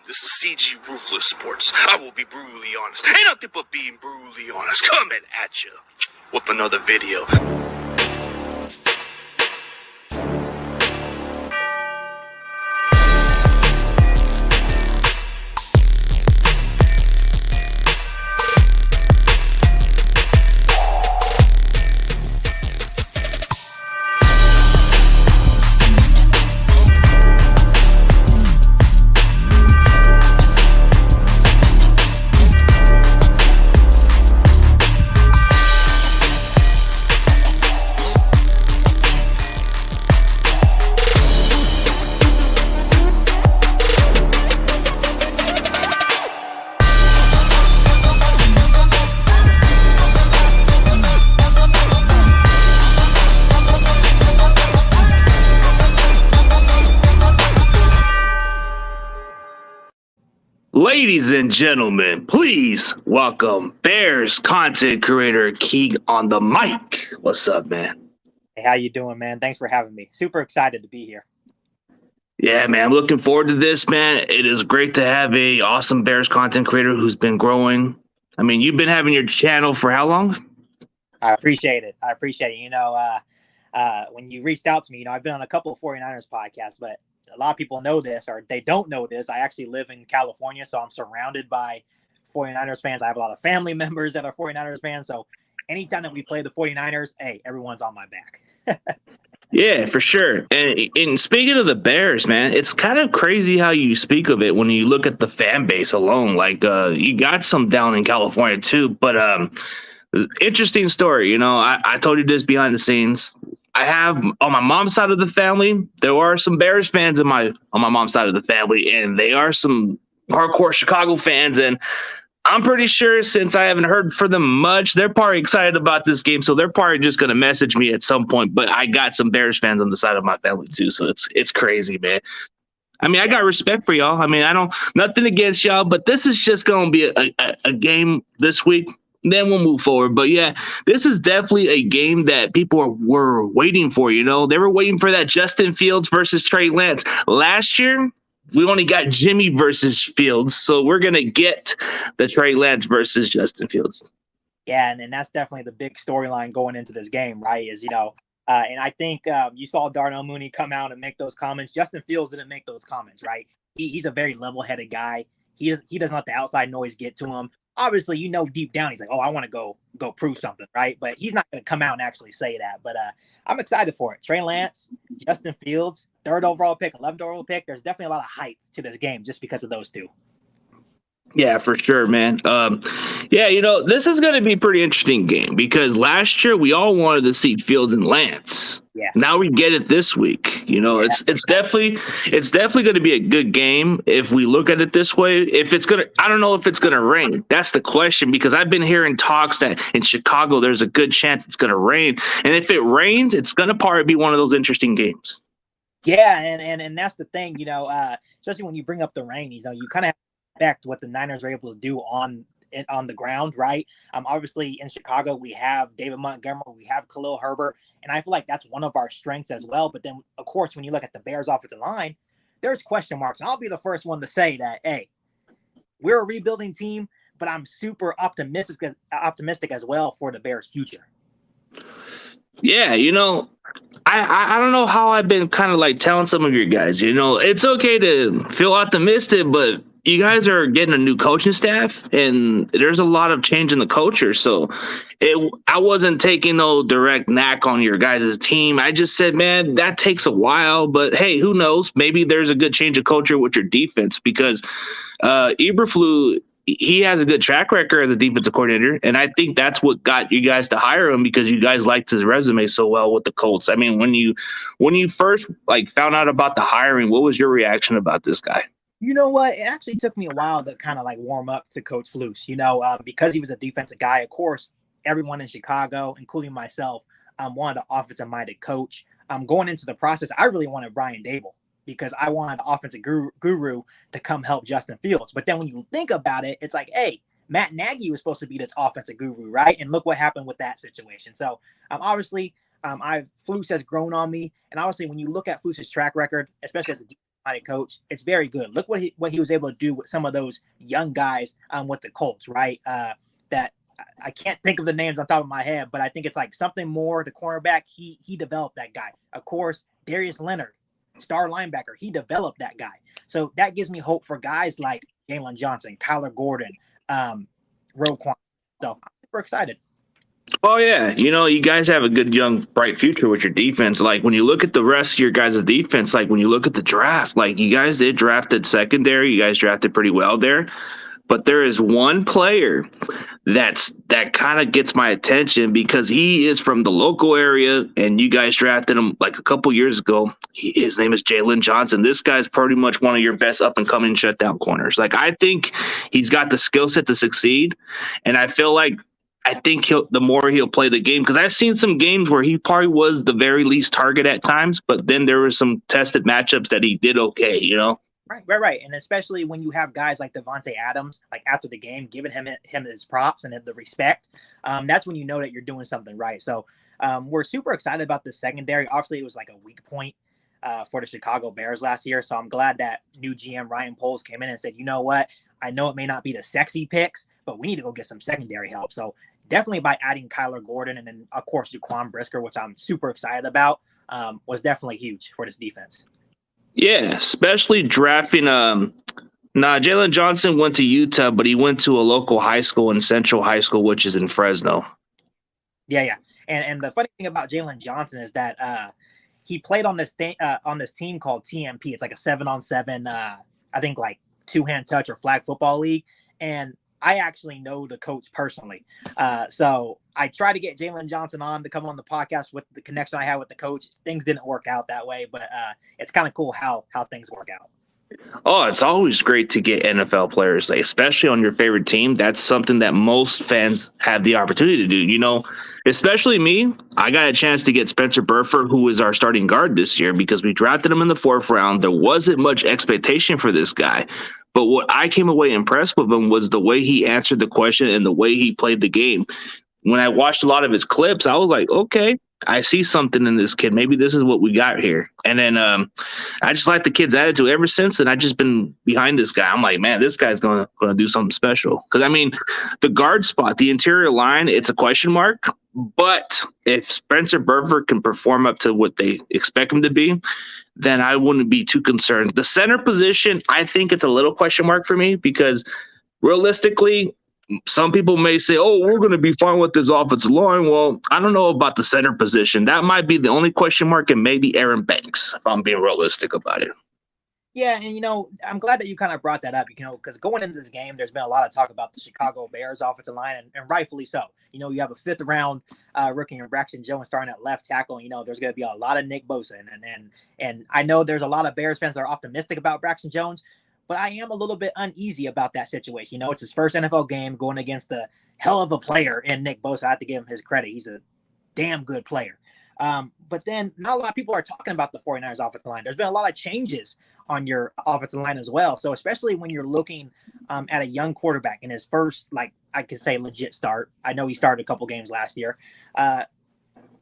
This is CG Ruthless Sports. I will be brutally honest. Ain't nothing but being brutally honest. Coming at you with another video. Ladies and gentlemen, please welcome Bears content creator Kieq on the mic. What's up, man? Hey, how you doing, man? Thanks for having me. Super excited to be here. Yeah, man, I'm looking forward to this, man. It is great to have a awesome Bears content creator who's been growing. I mean, you've been having your channel for how long? I appreciate it. You know, when you reached out to me, you know, I've been on a couple of 49ers podcasts, but a lot of people know this or they don't know this. I actually live in California, so I'm surrounded by 49ers fans. I have a lot of family members that are 49ers fans. So anytime that we play the 49ers, hey, everyone's on my back. Yeah, for sure. And speaking of the Bears, man, it's kind of crazy how you speak of it when you look at the fan base alone. Like, you got some down in California too, but interesting story. You know, I told you this behind the scenes. I have on my mom's side of the family, there are some Bears fans on my mom's side of the family, and they are some hardcore Chicago fans. And I'm pretty sure since I haven't heard from them much, they're probably excited about this game. So they're probably just going to message me at some point. But I got some Bears fans on the side of my family too. So it's crazy, man. I mean, I got respect for y'all. I mean, nothing against y'all, but this is just going to be a game this week. Then we'll move forward. But yeah, this is definitely a game that people were waiting for. You know, they were waiting for that Justin Fields versus Trey Lance. Last year, we only got Jimmy versus Fields. So we're going to get the Trey Lance versus Justin Fields. Yeah, and that's definitely the big storyline going into this game, right? Is, you know, and I think you saw Darnell Mooney come out and make those comments. Justin Fields didn't make those comments, right? He's a very level-headed guy. He doesn't let the outside noise get to him. Obviously, you know, deep down, he's like, oh, I want to go prove something, right? But he's not going to come out and actually say that. But I'm excited for it. Trey Lance, Justin Fields, 3rd overall pick, 11th overall pick. There's definitely a lot of hype to this game just because of those two. Yeah, for sure, man. Yeah, you know, this is going to be a pretty interesting game because last year we all wanted to see Fields and Lance. Yeah. Now we get it this week. You know, it's definitely going to be a good game if we look at it this way. I don't know if it's going to rain. That's the question because I've been hearing talks that in Chicago there's a good chance it's going to rain, and if it rains, it's going to probably be one of those interesting games. Yeah, and that's the thing, you know, especially when you bring up the rain, you know, you kind of expect what the Niners are able to do on the ground, right? Obviously in Chicago we have David Montgomery, we have Khalil Herbert, and I feel like that's one of our strengths as well. But then, of course, when you look at the Bears' offensive line, there's question marks. And I'll be the first one to say that, hey, we're a rebuilding team, but I'm super optimistic as well for the Bears' future. Yeah, you know, I don't know how I've been kind of like telling some of your guys, you know, it's okay to feel optimistic, but you guys are getting a new coaching staff and there's a lot of change in the culture. So I wasn't taking no direct knack on your guys' team. I just said, man, that takes a while, but hey, who knows? Maybe there's a good change of culture with your defense because Eberflus, he has a good track record as a defensive coordinator, and I think that's what got you guys to hire him because you guys liked his resume so well with the Colts. I mean, when you first like found out about the hiring, what was your reaction about this guy? You know what? It actually took me a while to kind of like warm up to Coach Flus, you know, because he was a defensive guy. Of course, everyone in Chicago, including myself, wanted an offensive-minded coach. Going into the process, I really wanted Brian Dable because I wanted an offensive guru to come help Justin Fields. But then when you think about it, it's like, hey, Matt Nagy was supposed to be this offensive guru, right? And look what happened with that situation. So obviously, Flus has grown on me. And obviously, when you look at Flus's track record, especially as a minded coach, it's very good. Look what he was able to do with some of those young guys with the Colts, right? That I can't think of the names on top of my head, but I think it's like something more. The cornerback, he developed that guy. Of course, Darius Leonard, star linebacker, he developed that guy. So that gives me hope for guys like Jalen Johnson, Kyler Gordon, Roquan. So I'm super excited. Oh yeah, you guys have a good young bright future with your defense. Like when you look at the rest of your guys' defense, like when you look at the draft, like you guys did drafted secondary, you guys drafted pretty well there. But there is one player that kind of gets my attention because he is from the local area, and you guys drafted him like a couple years ago. His name is Jalen Johnson. This guy's pretty much one of your best up and coming shutdown corners. Like I think he's got the skill set to succeed, and I think the more he'll play the game, because I've seen some games where he probably was the very least target at times, but then there were some tested matchups that he did okay. Right. And especially when you have guys like Devontae Adams, like after the game, giving him his props and the respect, that's when you know that you're doing something right. So we're super excited about the secondary. Obviously, it was like a weak point for the Chicago Bears last year. So I'm glad that new GM Ryan Poles came in and said, you know what? I know it may not be the sexy picks, but we need to go get some secondary help. So definitely by adding Kyler Gordon and then, of course, Jaquan Brisker, which I'm super excited about, was definitely huge for this defense. Yeah, especially drafting. Jalen Johnson went to Utah, but he went to a local high school in Central High School, which is in Fresno. Yeah. And the funny thing about Jalen Johnson is that he played on this team called TMP. It's like a 7-on-7, I think like 2-hand touch or flag football league. And I actually know the coach personally. So I tried to get Jalen Johnson on to come on the podcast with the connection I had with the coach. Things didn't work out that way, but it's kind of cool how things work out. Oh, it's always great to get NFL players, like, especially on your favorite team. That's something that most fans have the opportunity to do. Especially me. I got a chance to get Spencer Burford, who is our starting guard this year, because we drafted him in the 4th round. There wasn't much expectation for this guy. But what I came away impressed with him was the way he answered the question and the way he played the game. When I watched a lot of his clips, I was like, okay, I see something in this kid. Maybe this is what we got here. And then I just like the kid's attitude. Ever since then, I've just been behind this guy. I'm like, man, this guy's going to do something special. Because, I mean, the guard spot, the interior line, it's a question mark. But if Spencer Burford can perform up to what they expect him to be, then I wouldn't be too concerned. The center position, I think it's a little question mark for me because realistically, some people may say, oh, we're going to be fine with this offensive line. Well, I don't know about the center position. That might be the only question mark, and maybe Aaron Banks, if I'm being realistic about it. Yeah, and, I'm glad that you kind of brought that up, because going into this game, there's been a lot of talk about the Chicago Bears offensive line, and rightfully so. You have a 5th-round rookie in Braxton Jones starting at left tackle. There's going to be a lot of Nick Bosa. And I know there's a lot of Bears fans that are optimistic about Braxton Jones, but I am a little bit uneasy about that situation. It's his first NFL game going against the hell of a player in Nick Bosa. I have to give him his credit. He's a damn good player. But then not a lot of people are talking about the 49ers offensive line. There's been a lot of changes on your offensive line as well. So especially when you're looking at a young quarterback in his first, like I could say, legit start. I know he started a couple games last year.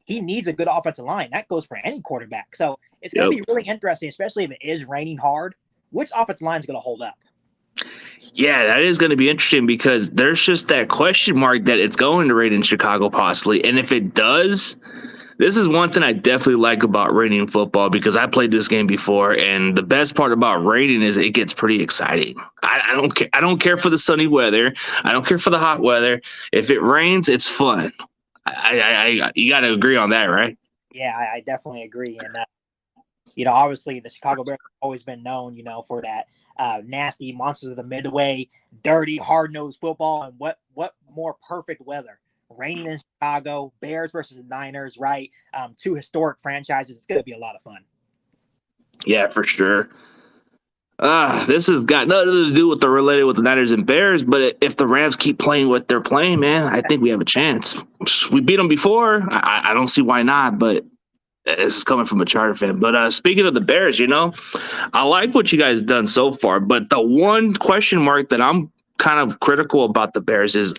He needs a good offensive line. That goes for any quarterback. So it's going to be really interesting, especially if it is raining hard. Which offensive line is going to hold up? Yeah, that is going to be interesting because there's just that question mark that it's going to rain in Chicago possibly. And if it does, this is one thing I definitely like about raining football because I played this game before, and the best part about raining is it gets pretty exciting. I don't care. I don't care for the sunny weather. I don't care for the hot weather. If it rains, it's fun. You got to agree on that, right? Yeah, I definitely agree. And obviously the Chicago Bears have always been known, for that nasty monsters of the midway, dirty, hard-nosed football. And what more perfect weather? Raining in Chicago, Bears versus the Niners, right? 2 historic franchises. It's going to be a lot of fun. Yeah, for sure. This has got nothing to do with the Niners and Bears, but if the Rams keep playing what they're playing, man, I think we have a chance. We beat them before. I don't see why not, but this is coming from a Charter fan. But speaking of the Bears, I like what you guys done so far, but the one question mark that I'm kind of critical about the Bears is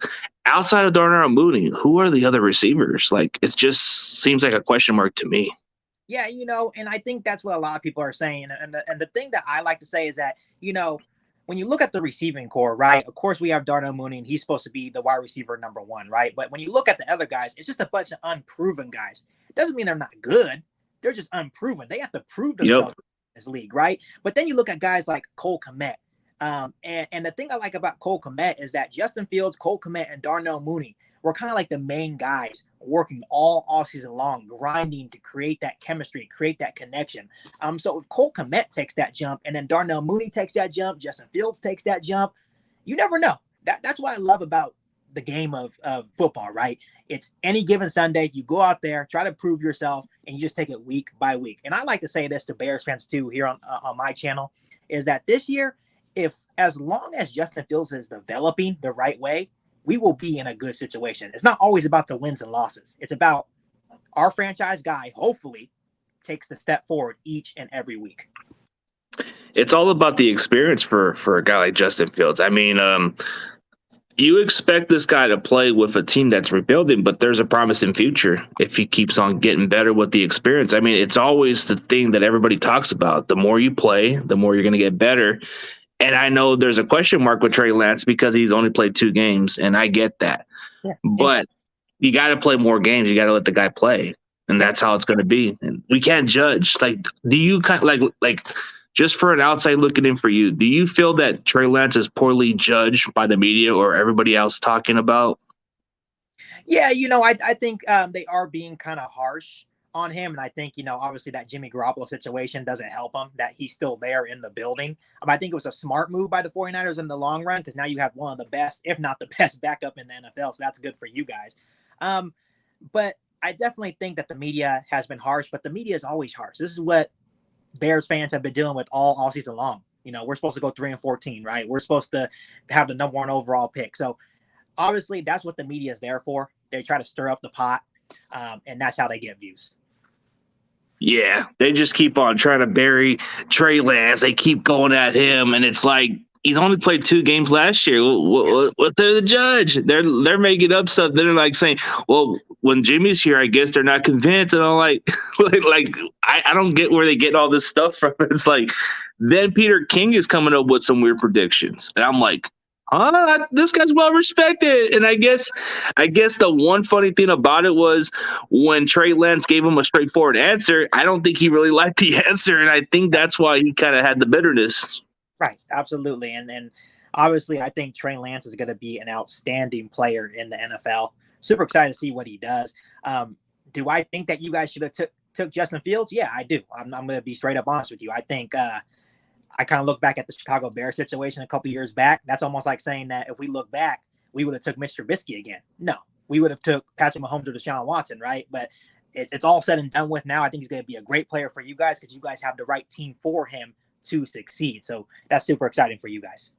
outside of Darnell Mooney, who are the other receivers? Like, it just seems like a question mark to me. Yeah, and I think that's what a lot of people are saying. And the thing that I like to say is that, when you look at the receiving core, right? Of course, we have Darnell Mooney, and he's supposed to be the wide receiver number one, right? But when you look at the other guys, it's just a bunch of unproven guys. It doesn't mean they're not good. They're just unproven. They have to prove Yep. themselves in this league, right? But then you look at guys like Cole Kmet. And the thing I like about Cole Kmet is that Justin Fields, Cole Kmet, and Darnell Mooney were kind of like the main guys working all offseason long, grinding to create that chemistry, create that connection. So if Cole Kmet takes that jump and then Darnell Mooney takes that jump, Justin Fields takes that jump, you never know. That's what I love about the game of football, right? It's any given Sunday, you go out there, try to prove yourself, and you just take it week by week. And I like to say this to Bears fans too here on my channel, is that this year, if as long as Justin Fields is developing the right way, we will be in a good situation. It's not always about the wins and losses. It's about our franchise guy, hopefully, takes the step forward each and every week. It's all about the experience for a guy like Justin Fields. I mean, you expect this guy to play with a team that's rebuilding, but there's a promising future if he keeps on getting better with the experience. I mean, it's always the thing that everybody talks about. The more you play, the more you're going to get better. And I know there's a question mark with Trey Lance because he's only played 2 games, and I get that. Yeah. But you got to play more games. You got to let the guy play, and that's how it's going to be. And we can't judge. Like, do you kind of like just for an outside looking in for you? Do you feel that Trey Lance is poorly judged by the media or everybody else talking about? Yeah, I think they are being kind of harsh on him. And I think, obviously that Jimmy Garoppolo situation doesn't help him, that he's still there in the building. I think it was a smart move by the 49ers in the long run, because now you have one of the best, if not the best, backup in the NFL. So that's good for you guys. But I definitely think that the media has been harsh, but the media is always harsh. This is what Bears fans have been dealing with all season long. We're supposed to go 3-14, right? We're supposed to have the number 1 overall pick. So obviously that's what the media is there for. They try to stir up the pot, and that's how they get views. Yeah, they just keep on trying to bury Trey Lance. They keep going at him, and it's like he's only played 2 games last year. What they're the judge? They're making up stuff. They're like saying, "Well, when Jimmy's here, I guess they're not convinced." And I'm like I don't get where they get all this stuff from. It's like then Peter King is coming up with some weird predictions, and I'm like, this guy's well respected. And I guess the one funny thing about it was when Trey Lance gave him a straightforward answer, I don't think he really liked the answer, and I think that's why he kind of had the bitterness. Right, absolutely. And obviously I think Trey Lance is going to be an outstanding player in the NFL. Super excited to see what he does. Do I think that you guys should have took Justin Fields? Yeah, I do. I'm going to be straight up honest with you. I think I kind of look back at the Chicago Bears situation a couple years back. That's almost like saying that if we look back, we would have took Mr. Trubisky again. No, we would have took Patrick Mahomes or Deshaun Watson, right? But it's all said and done with now. I think he's going to be a great player for you guys because you guys have the right team for him to succeed. So that's super exciting for you guys.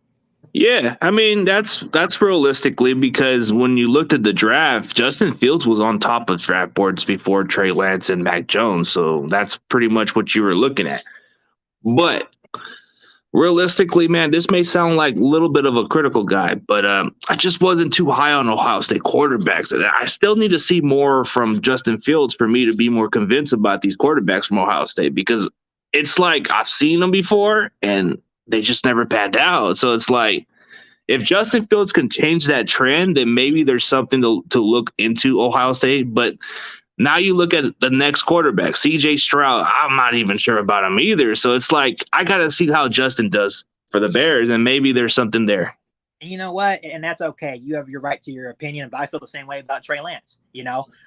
Yeah, I mean that's realistically, because when you looked at the draft, Justin Fields was on top of draft boards before Trey Lance and Mac Jones. So that's pretty much what you were looking at. But realistically, man, this may sound like a little bit of a critical guy, but I just wasn't too high on Ohio State quarterbacks. And I still need to see more from Justin Fields for me to be more convinced about these quarterbacks from Ohio State, because it's like I've seen them before and they just never panned out. So it's like if Justin Fields can change that trend, then maybe there's something to look into Ohio State. But now you look at the next quarterback, C.J. Stroud. I'm not even sure about him either. So it's like I got to see how Justin does for the Bears, and maybe there's something there. And you know what? And that's okay. You have your right to your opinion, but I feel the same way about Trey Lance.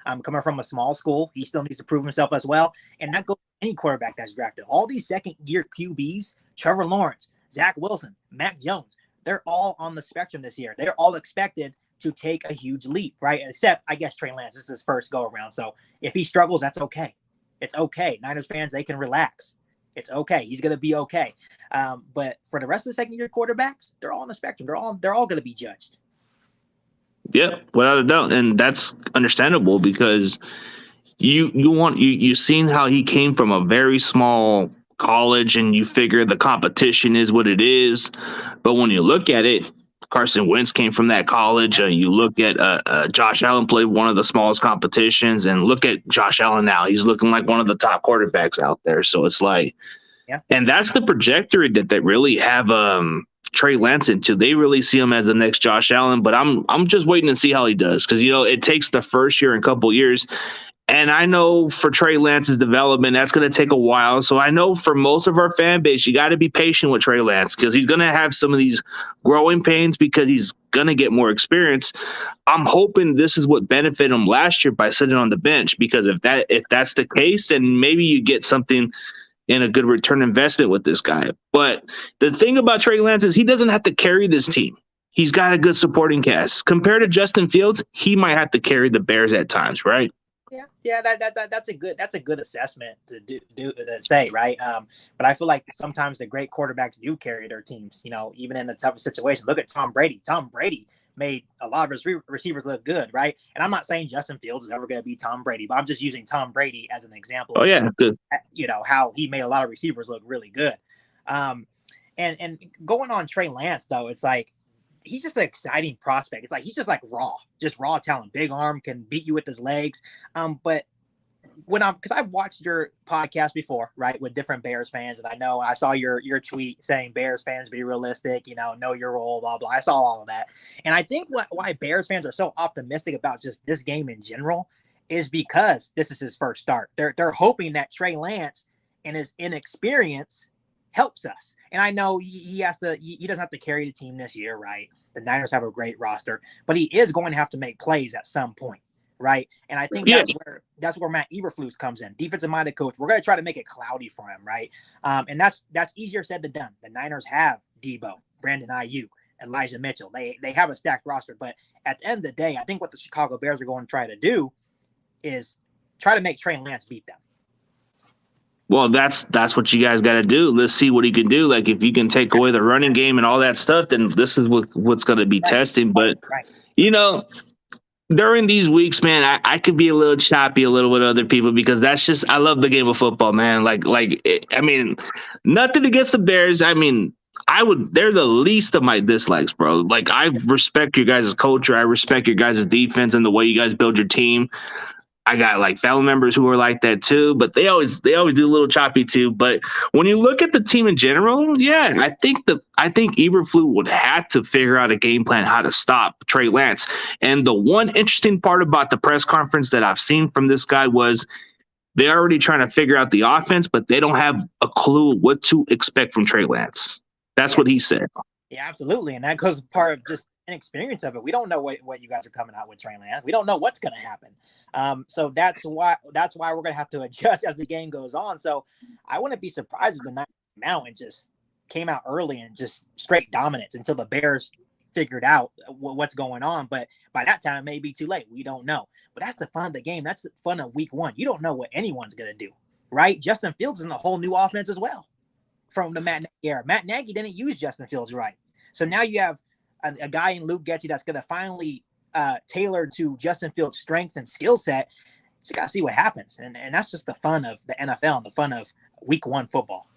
I'm coming from a small school. He still needs to prove himself as well. And that goes for any quarterback that's drafted. All these second-year QBs, Trevor Lawrence, Zach Wilson, Mac Jones, they're all on the spectrum this year. They're all expected to take a huge leap, right? Except, I guess, Trey Lance. This is his first go-around. So if he struggles, that's okay. It's okay. Niners fans, they can relax. It's okay. He's going to be okay. But for the rest of the second-year quarterbacks, they're all on the spectrum. They're all going to be judged. Yep, without a doubt, and that's understandable because you seen how he came from a very small college, and you figure the competition is what it is. But when you look at it, Carson Wentz came from that college. You look at Josh Allen played one of the smallest competitions, and look at Josh Allen now. He's looking like one of the top quarterbacks out there. So it's like, Yeah. and that's the trajectory that really have Trey Lance into. They really see him as the next Josh Allen, but I'm just waiting to see how he does, because it takes the first year and couple years. And I know for Trey Lance's development, that's going to take a while. So I know for most of our fan base, you got to be patient with Trey Lance, because he's going to have some of these growing pains because he's going to get more experience. I'm hoping this is what benefited him last year by sitting on the bench, because if that's the case, then maybe you get something in a good return investment with this guy. But the thing about Trey Lance is he doesn't have to carry this team. He's got a good supporting cast. Compared to Justin Fields, he might have to carry the Bears at times, right? Yeah, that's a good assessment to say, right? But I feel like sometimes the great quarterbacks do carry their teams, even in the toughest situation. Look at Tom Brady. Tom Brady made a lot of his receivers look good, right? And I'm not saying Justin Fields is ever going to be Tom Brady, but I'm just using Tom Brady as an example. Oh yeah, good. How he made a lot of receivers look really good. And going on Trey Lance though, it's like, he's just an exciting prospect. It's like he's just like raw talent, big arm, can beat you with his legs. But because I've watched your podcast before, right, with different Bears fans, and I know I saw your tweet saying Bears fans be realistic, know your role, blah blah. I saw all of that, and I think why Bears fans are so optimistic about just this game in general is because this is his first start. They're hoping that Trey Lance and his inexperience helps us. And I know he doesn't have to carry the team this year, right? The Niners have a great roster, but he is going to have to make plays at some point, right? And I think that's where Matt Eberflus comes in, defensive minded coach. We're going to try to make it cloudy for him, right? And that's easier said than done. The Niners have Debo, Brandon Ayuk, Elijah Mitchell. They have a stacked roster, but at the end of the day, I think what the Chicago Bears are going to try to do is try to make Trey Lance beat them. Well, that's what you guys got to do. Let's see what he can do. Like, if you can take away the running game and all that stuff, then this is what's going to be testing. But, during these weeks, man, I could be a little choppy a little with other people, because that's just, I love the game of football, man. Nothing against the Bears. They're the least of my dislikes, bro. Like, I respect your guys' culture. I respect your guys' defense and the way you guys build your team. I got like family members who are like that too, but they always do a little choppy too. But when you look at the team in general, yeah, I think Eberflus would have to figure out a game plan how to stop Trey Lance. And the one interesting part about the press conference that I've seen from this guy was they're already trying to figure out the offense, but they don't have a clue what to expect from Trey Lance. That's what he said. Yeah, absolutely. And that goes part of just inexperience of it. We don't know what you guys are coming out with Trey Lance. We don't know what's going to happen. So that's why we're going to have to adjust as the game goes on. So I wouldn't be surprised if the Niners came out and just came out early and just straight dominance until the Bears figured out what's going on. But by that time, it may be too late. We don't know. But that's the fun of the game. That's the fun of week one. You don't know what anyone's going to do, right? Justin Fields is in a whole new offense as well from the Matt Nagy era. Matt Nagy didn't use Justin Fields right. So now you have a guy in Luke Getsy that's going to finally tailor to Justin Fields' strengths and skill set. Just got to see what happens. And that's just the fun of the NFL and the fun of week one football.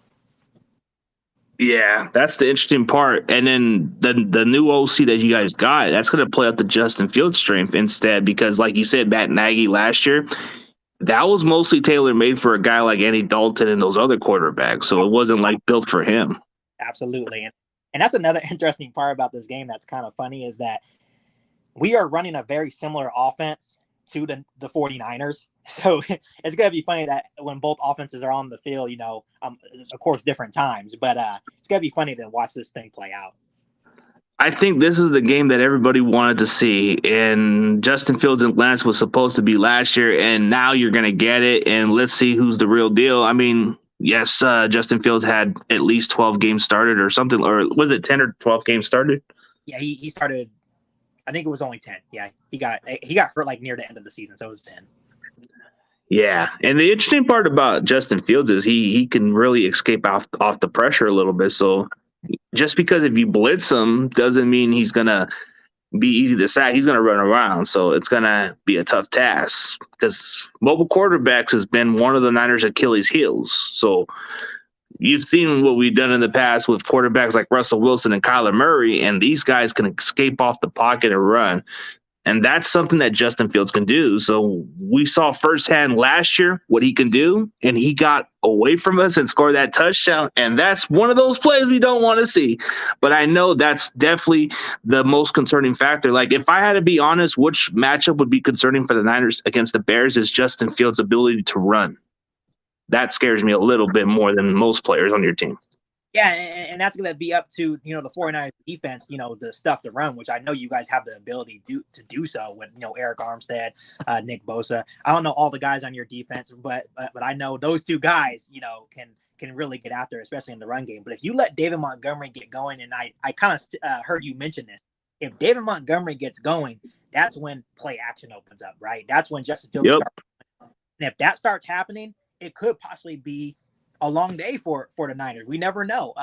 Yeah, that's the interesting part. And then the new OC that you guys got, that's going to play up the Justin Fields' strength instead, because like you said, Matt Nagy last year, that was mostly tailor-made for a guy like Andy Dalton and those other quarterbacks. So it wasn't like built for him. Absolutely. And that's another interesting part about this game that's kind of funny is that we are running a very similar offense to the 49ers. So it's going to be funny that when both offenses are on the field, of course, different times. But it's going to be funny to watch this thing play out. I think this is the game that everybody wanted to see. And Justin Fields and Lance was supposed to be last year, and now you're going to get it. And let's see who's the real deal. I mean, yes, Justin Fields had at least 12 games started or something. Or was it 10 or 12 games started? Yeah, he started. I think it was only 10. Yeah, he got hurt like near the end of the season, so it was 10. Yeah, and the interesting part about Justin Fields is he can really escape off the pressure a little bit. So just because if you blitz him doesn't mean he's gonna be easy to sack. He's gonna run around, so it's gonna be a tough task because mobile quarterbacks has been one of the Niners' Achilles heels. So you've seen what we've done in the past with quarterbacks like Russell Wilson and Kyler Murray, and these guys can escape off the pocket and run. And that's something that Justin Fields can do. So we saw firsthand last year what he can do, and he got away from us and scored that touchdown. And that's one of those plays we don't want to see. But I know that's definitely the most concerning factor. Like, if I had to be honest, which matchup would be concerning for the Niners against the Bears is Justin Fields' ability to run. That scares me a little bit more than most players on your team. Yeah, and that's going to be up to, the 49ers defense, the stuff to run, which I know you guys have the ability to do so with, Eric Armstead, Nick Bosa. I don't know all the guys on your defense, but I know those two guys, can really get out there, especially in the run game. But if you let David Montgomery get going, and I kind of heard you mention this, if David Montgomery gets going, that's when play action opens up, right? That's when Justin Fields starts. And if that starts happening, it could possibly be a long day for the Niners. We never know.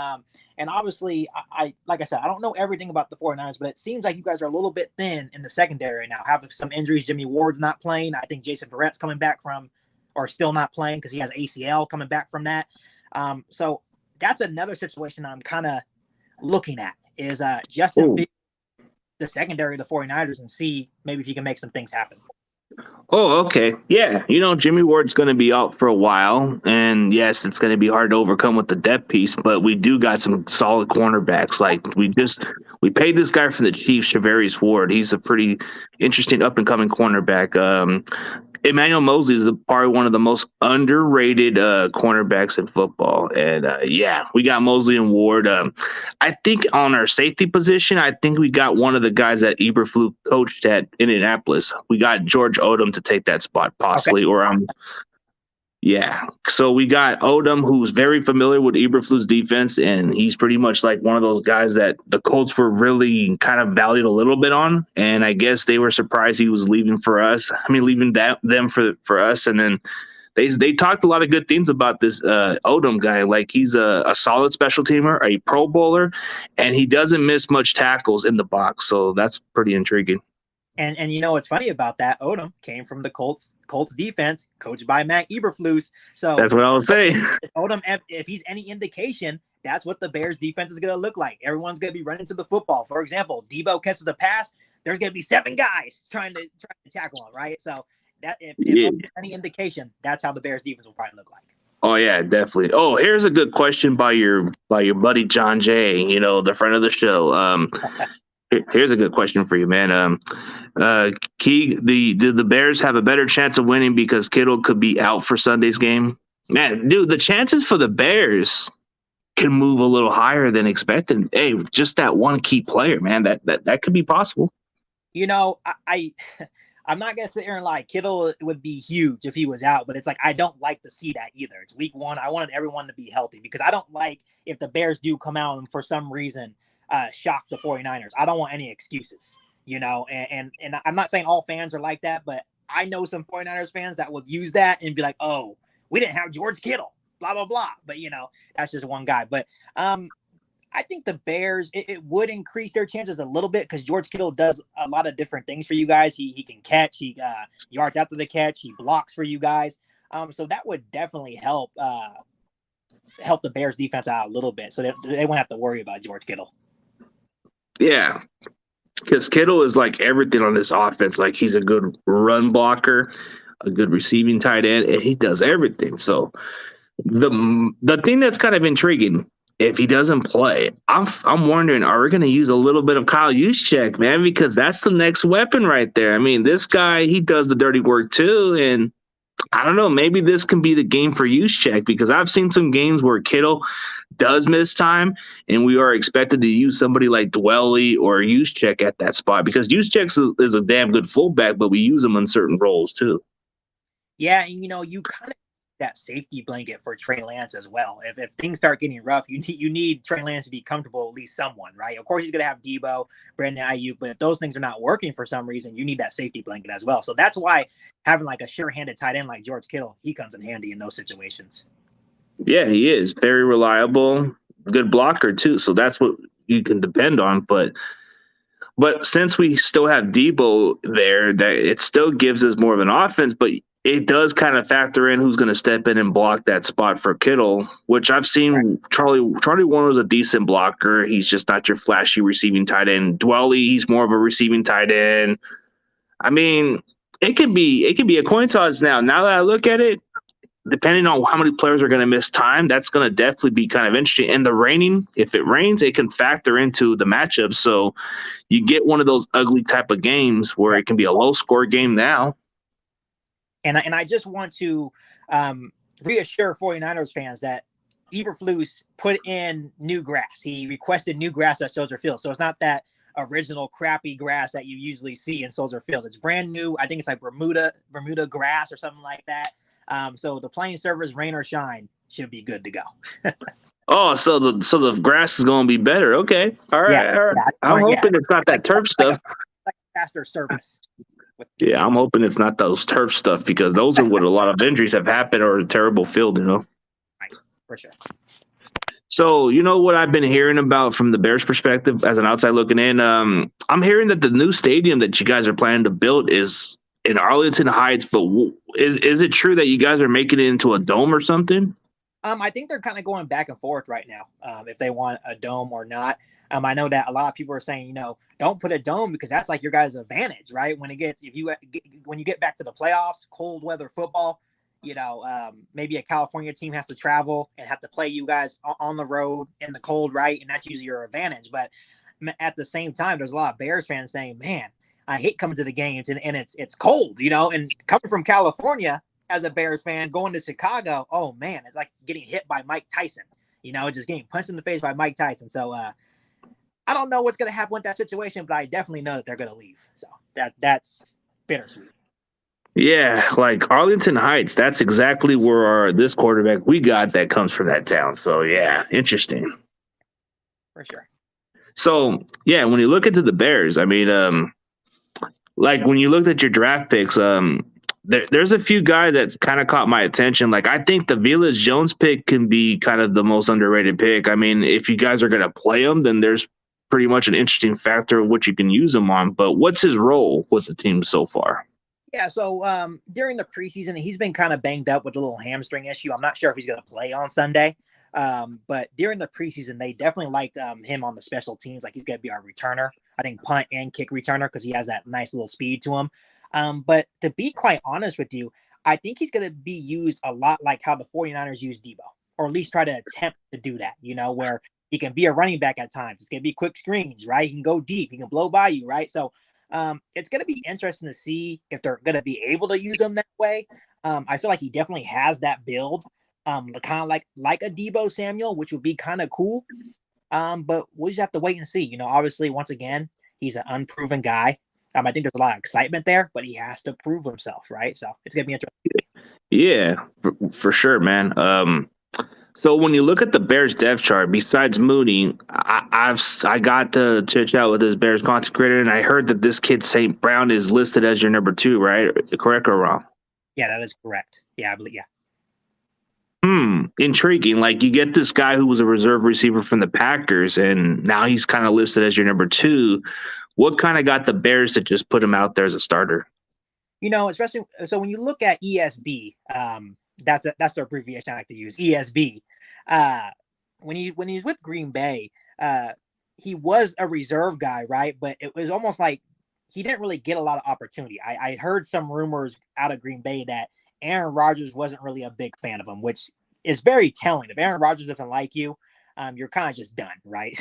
And obviously, I like I said, I don't know everything about the 49ers, but it seems like you guys are a little bit thin in the secondary right now. Having some injuries, Jimmy Ward's not playing. I think Jason Verrett's coming back from, or still not playing because he has ACL coming back from that. So that's another situation I'm kind of looking at is Justin Fields, the secondary of the 49ers, and see maybe if he can make some things happen. Oh, okay. Yeah. Jimmy Ward's going to be out for a while. And yes, it's going to be hard to overcome with the depth piece, but we do got some solid cornerbacks. Like, we paid this guy from the Chiefs, Shavarius Ward. He's a pretty interesting up and coming cornerback. Emmanuel Mosley is probably one of the most underrated cornerbacks in football. And yeah, we got Mosley and Ward. I think on our safety position, I think we got one of the guys that Eberflus coached at Indianapolis. We got George Odom to take that spot, possibly. Okay. Yeah. So we got Odom, who's very familiar with Eberflus' defense, and he's pretty much like one of those guys that the Colts were really kind of valued a little bit on. And I guess they were surprised he was leaving for us. Leaving them for us. And then they talked a lot of good things about this Odom guy. Like, he's a solid special teamer, a Pro Bowler, and he doesn't miss much tackles in the box. So that's pretty intriguing. And what's funny about that? Odom came from the Colts defense, coached by Matt Eberflus. So that's what I was saying. Odom, if he's any indication, that's what the Bears defense is going to look like. Everyone's going to be running to the football. For example, Debo catches the pass. There's going to be 7 guys trying to tackle him, right? So that if any indication, that's how the Bears defense will probably look like. Oh yeah, definitely. Oh, here's a good question by your buddy John Jay. The friend of the show. Here's a good question for you, man. Kieq, do the Bears have a better chance of winning because Kittle could be out for Sunday's game? Man, dude, the chances for the Bears can move a little higher than expected. Hey, just that one key player, man, that could be possible. I'm not going to sit here and lie. Kittle would be huge if he was out, but it's like I don't like to see that either. It's week 1. I wanted everyone to be healthy because I don't like if the Bears do come out and for some reason shock the 49ers. I don't want any excuses, and I'm not saying all fans are like that, but I know some 49ers fans that will use that and be like, oh, we didn't have George Kittle, blah, blah, blah. But, that's just one guy. But I think the Bears, it would increase their chances a little bit because George Kittle does a lot of different things for you guys. He can catch, he yards after the catch, he blocks for you guys. So that would definitely help the Bears defense out a little bit so they won't have to worry about George Kittle. Yeah, because Kittle is like everything on this offense. Like, he's a good run blocker, a good receiving tight end, and he does everything. So the thing that's kind of intriguing, if he doesn't play, I'm wondering, are we going to use a little bit of Kyle Juszczyk, man? Because that's the next weapon right there. This guy, he does the dirty work too, and I don't know, maybe this can be the game for Juszczyk because I've seen some games where Kittle does miss time, and we are expected to use somebody like Dwelly or Juszczyk at that spot because Juszczyk is a damn good fullback, but we use him in certain roles too. Yeah, and you kind of that safety blanket for Trey Lance as well. If things start getting rough, you need Trey Lance to be comfortable, at least someone, right? Of course, he's going to have Debo, Brandon Ayuk, but if those things are not working for some reason, you need that safety blanket as well. So that's why having like a sure-handed tight end like George Kittle, he comes in handy in those situations. Yeah, he is very reliable, good blocker too. So that's what you can depend on. But since we still have Debo there, that it still gives us more of an offense. But it does kind of factor in who's going to step in and block that spot for Kittle, which I've Right. seen. Charlie Warner was a decent blocker. He's just not your flashy receiving tight end. Dwelly, he's more of a receiving tight end. I mean, it can be a coin toss now. Now that I look at it, depending on how many players are going to miss time, that's going to definitely be kind of interesting. And the raining, if it rains, it can factor into the matchup. So you get one of those ugly type of games where Yeah. it can be a low score game now. And I just want to reassure 49ers fans that Eberflus put in new grass. He requested new grass at Soldier Field. So it's not that original crappy grass that you usually see in Soldier Field. It's brand new. I think it's like Bermuda grass or something like that. So the playing surface, rain or shine, should be good to go. Oh, so the grass is going to be better. Okay, all Yeah. right, all right. Yeah. I'm hoping it's not that turf Like stuff. like a faster service. With Yeah, I'm hoping it's not those turf stuff because those are what a lot of injuries have happened or a terrible field. right, for sure. So you know what I've been hearing about from the Bears' perspective as an outside looking in. I'm hearing that the new stadium that you guys are planning to build is in Arlington Heights. But is it true that you guys are making it into a dome or something? I think they're kind of going back and forth right now, if they want a dome or not. I know that a lot of people are saying, don't put a dome because that's like your guys' advantage, right? When you get back to the playoffs, cold weather football, maybe a California team has to travel and have to play you guys on the road in the cold, right? And that's usually your advantage. But at the same time, there's a lot of Bears fans saying, man, I hate coming to the games and it's cold, and coming from California as a Bears fan going to Chicago, oh man, it's like getting hit by Mike Tyson, just getting punched in the face by Mike Tyson. So I don't know what's going to happen with that situation, but I definitely know that they're going to leave. So that's bittersweet. Yeah, like Arlington Heights. That's exactly where this quarterback we got that comes from that town. So yeah, interesting. For sure. So yeah, when you look into the Bears, I mean, like when you looked at your draft picks, there's a few guys that kind of caught my attention. Like I think the Velus Jones pick can be kind of the most underrated pick. I mean, if you guys are going to play him, then there's pretty much an interesting factor of what you can use him on. But what's his role with the team so far? Yeah, so during the preseason, he's been kind of banged up with a little hamstring issue. I'm not sure if he's going to play on Sunday. But during the preseason, they definitely liked him on the special teams. Like he's going to be our returner. I think punt and kick returner because he has that nice little speed to him. But to be quite honest with you, I think he's going to be used a lot like how the 49ers use Debo, or at least try to attempt to do that, where he can be a running back at times. It's going to be quick screens, right? He can go deep. He can blow by you, right? So it's going to be interesting to see if they're going to be able to use him that way. I feel like he definitely has that build, kind of like a Debo Samuel, which would be kind of cool. But we'll just have to wait and see. Obviously, once again, he's an unproven guy. I think there's a lot of excitement there, but he has to prove himself, right? So it's going to be interesting. Yeah, for sure, man. So when you look at the Bears depth chart, besides Mooney, I got to chit chat with this Bears content creator, and I heard that this kid St. Brown is listed as your number 2, right? Correct or wrong? Yeah, that is correct. Yeah, I believe. Yeah. Intriguing. Like you get this guy who was a reserve receiver from the Packers, and now he's kind of listed as your number 2. What kind of got the Bears to just put him out there as a starter? Especially so when you look at ESB, that's the abbreviation I like to use. ESB. When he's with Green Bay, he was a reserve guy, right? But it was almost like he didn't really get a lot of opportunity. I heard some rumors out of Green Bay that Aaron Rodgers wasn't really a big fan of him, which is very telling. If Aaron Rodgers doesn't like you, you're kind of just done, right?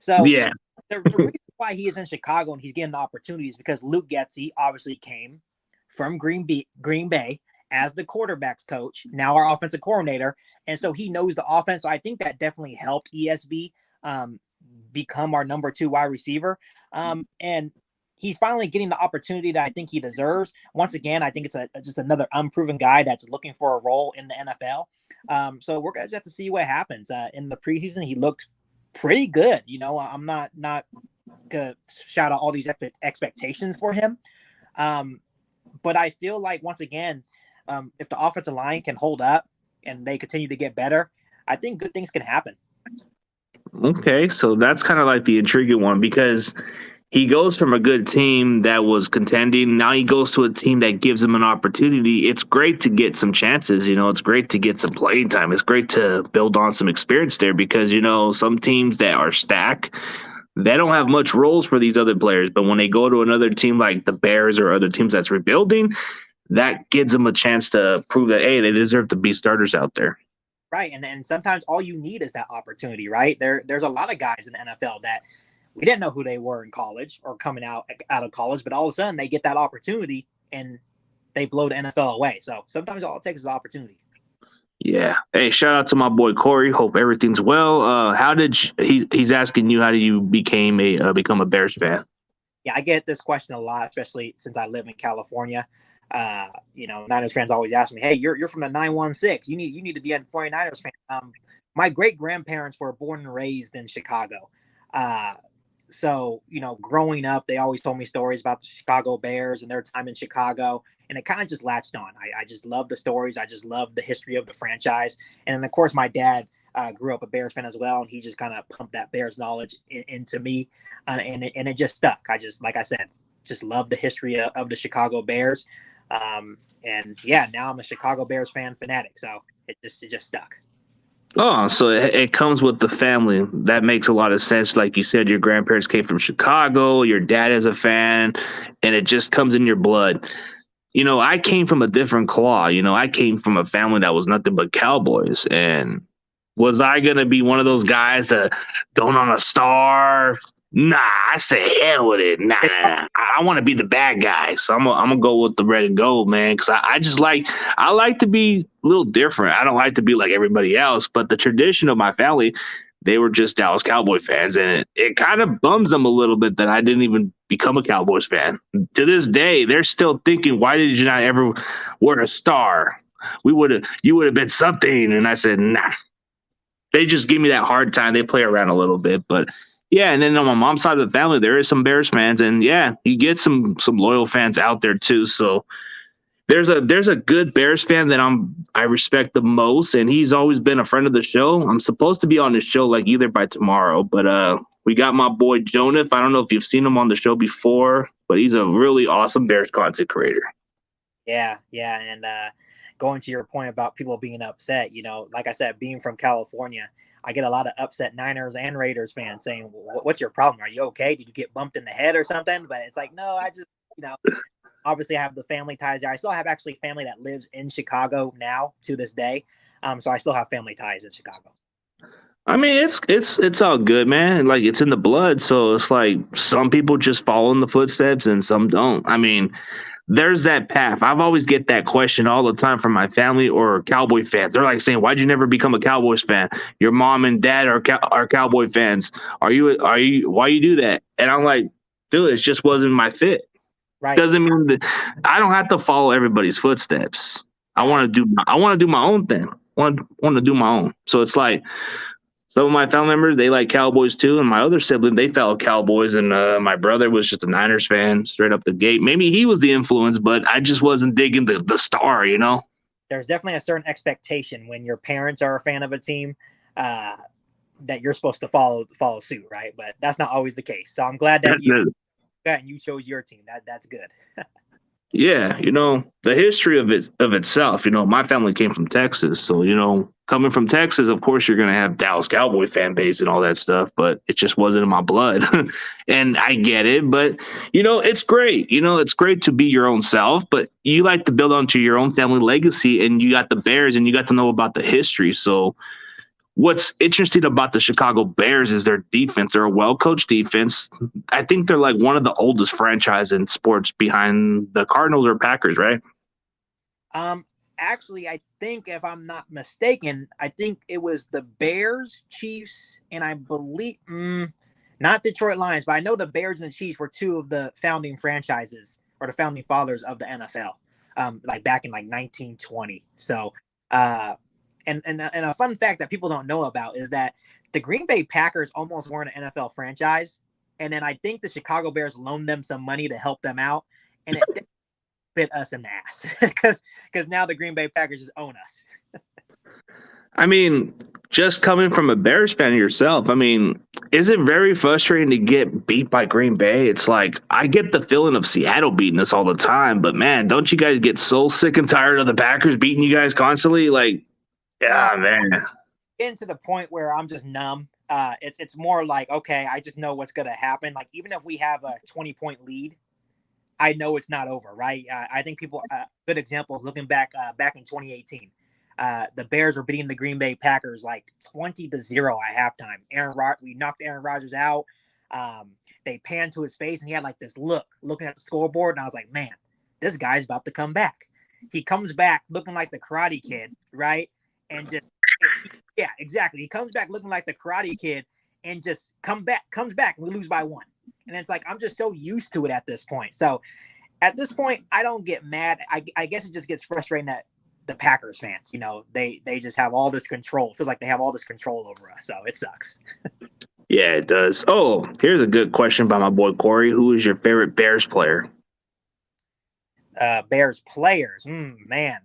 So Yeah. the reason why he is in Chicago and he's getting the opportunities because Luke Getsy obviously came from Green Bay as the quarterback's coach, now our offensive coordinator. And so he knows the offense. So I think that definitely helped ESB become our number 2 wide receiver. And he's finally getting the opportunity that I think he deserves. Once again, I think it's just another unproven guy that's looking for a role in the NFL. So we're going to have to see what happens. In the preseason, he looked pretty good. I'm not going to shout out all these expectations for him. But I feel like, once again, if the offensive line can hold up and they continue to get better, I think good things can happen. Okay, so that's kind of like the intriguing one because he goes from a good team that was contending. Now he goes to a team that gives him an opportunity. It's great to get some chances. It's great to get some playing time. It's great to build on some experience there because, some teams that are stacked, they don't have much roles for these other players. But when they go to another team like the Bears or other teams that's rebuilding, that gives them a chance to prove that, hey, they deserve to be starters out there. Right. And sometimes all you need is that opportunity, right? There's a lot of guys in the NFL that we didn't know who they were in college or coming out of college, but all of a sudden they get that opportunity and they blow the NFL away. So sometimes all it takes is opportunity. Yeah. Hey, shout out to my boy Corey. Hope everything's well. How did he's asking you how do you become a Bears fan? Yeah, I get this question a lot, especially since I live in California. Niners fans always ask me, "Hey, you're from the 916. You need to be a 49ers fan." My great grandparents were born and raised in Chicago. Uh, so growing up, they always told me stories about the Chicago Bears and their time in Chicago, and it kind of just latched on. I just love the stories. I just love the history of the franchise, and then of course my dad grew up a Bears fan as well, and he just kind of pumped that Bears knowledge into me, and it just stuck. I just, like I said, just love the history of the Chicago Bears, and yeah, now I'm a Chicago Bears fan fanatic. So it just stuck. Oh, so it comes with the family. That makes a lot of sense. Like you said, your grandparents came from Chicago, your dad is a fan, and it just comes in your blood. I came from a different claw. I came from a family that was nothing but Cowboys. And was I going to be one of those guys that don't on a star? Nah, I say hell with it. Nah. I want to be the bad guy. So I'm gonna go with the red and gold, man, because I like to be a little different. I don't like to be like everybody else, but the tradition of my family, they were just Dallas Cowboy fans, and it kind of bums them a little bit that I didn't even become a Cowboys fan. To this day, they're still thinking, why did you not ever wear a star? You would have been something. And I said, nah. They just give me that hard time. They play around a little bit, but yeah. And then on my mom's side of the family, there is some Bears fans, and yeah, you get some loyal fans out there too. So there's a good Bears fan that I respect the most, and he's always been a friend of the show. I'm supposed to be on the show like either by tomorrow, but we got my boy Jonah. I don't know if you've seen him on the show before, but he's a really awesome Bears content creator. Yeah, and going to your point about people being upset, like I said, being from California, I get a lot of upset Niners and Raiders fans saying, "What's your problem? Are you okay? Did you get bumped in the head or something?" But it's like, no, I just, obviously I have the family ties there. I still have actually family that lives in Chicago now to this day, so I still have family ties in Chicago. I mean, it's all good, man. Like it's in the blood, so it's like some people just follow in the footsteps and some don't. I mean, there's that path. I've always get that question all the time from my family or Cowboy fans. They're like saying, "Why'd you never become a Cowboys fan? Your mom and dad are Cowboy fans. Are you why you do that?" And I'm like, dude, it just wasn't my fit. Right. Doesn't mean that I don't have to follow everybody's footsteps. I want to do my own thing. Want to do my own. So it's like some of my family members, they like Cowboys too, and my other sibling, they follow Cowboys, and my brother was just a Niners fan straight up the gate. Maybe he was the influence, but I just wasn't digging the star. There's definitely a certain expectation when your parents are a fan of a team, that you're supposed to follow suit, right? But that's not always the case. So I'm glad that you chose your team. That's good. Yeah, the history of itself. My family came from Texas, so coming from Texas, of course you're gonna have Dallas Cowboy fan base and all that stuff, but it just wasn't in my blood, and I get it. But it's great. It's great to be your own self, but you like to build onto your own family legacy, and you got the Bears, and you got to know about the history. So what's interesting about the Chicago Bears is their defense. They're a well-coached defense. I think they're like one of the oldest franchise in sports behind the Cardinals or Packers, right? Um, Actually, I think if I'm not mistaken, I think it was the Bears, Chiefs, and I believe not Detroit Lions, but I know the Bears and the Chiefs were two of the founding franchises or the founding fathers of the NFL. Like back in like 1920. So, and a fun fact that people don't know about is that the Green Bay Packers almost weren't an NFL franchise, and then I think the Chicago Bears loaned them some money to help them out, and it bit us in the ass because now the Green Bay Packers just own us. I mean, just coming from a Bears fan yourself, I mean, is it very frustrating to get beat by Green Bay? It's like I get the feeling of Seattle beating us all the time, but man, don't you guys get so sick and tired of the Packers beating you guys constantly? Like, No, yeah, man. getting to the point where I'm just numb. It's more like, okay, I just know what's gonna happen. Like even if we have a 20-point lead, I know it's not over, right? I think people good examples looking back in 2018. The Bears were beating the Green Bay Packers like 20-0 at halftime. We knocked Aaron Rodgers out. They panned to his face and he had like this look looking at the scoreboard, and I was like, man, this guy's about to come back. He comes back looking like the Karate Kid, right? And just yeah, exactly. He comes back looking like the Karate Kid and just comes back, and we lose by one. And it's like I'm just so used to it at this point. So at this point, I don't get mad. I guess it just gets frustrating that the Packers fans, they just have all this control. It feels like they have all this control over us. So it sucks. Yeah, it does. Oh, here's a good question by my boy Corey. Who is your favorite Bears player? Bears players, man,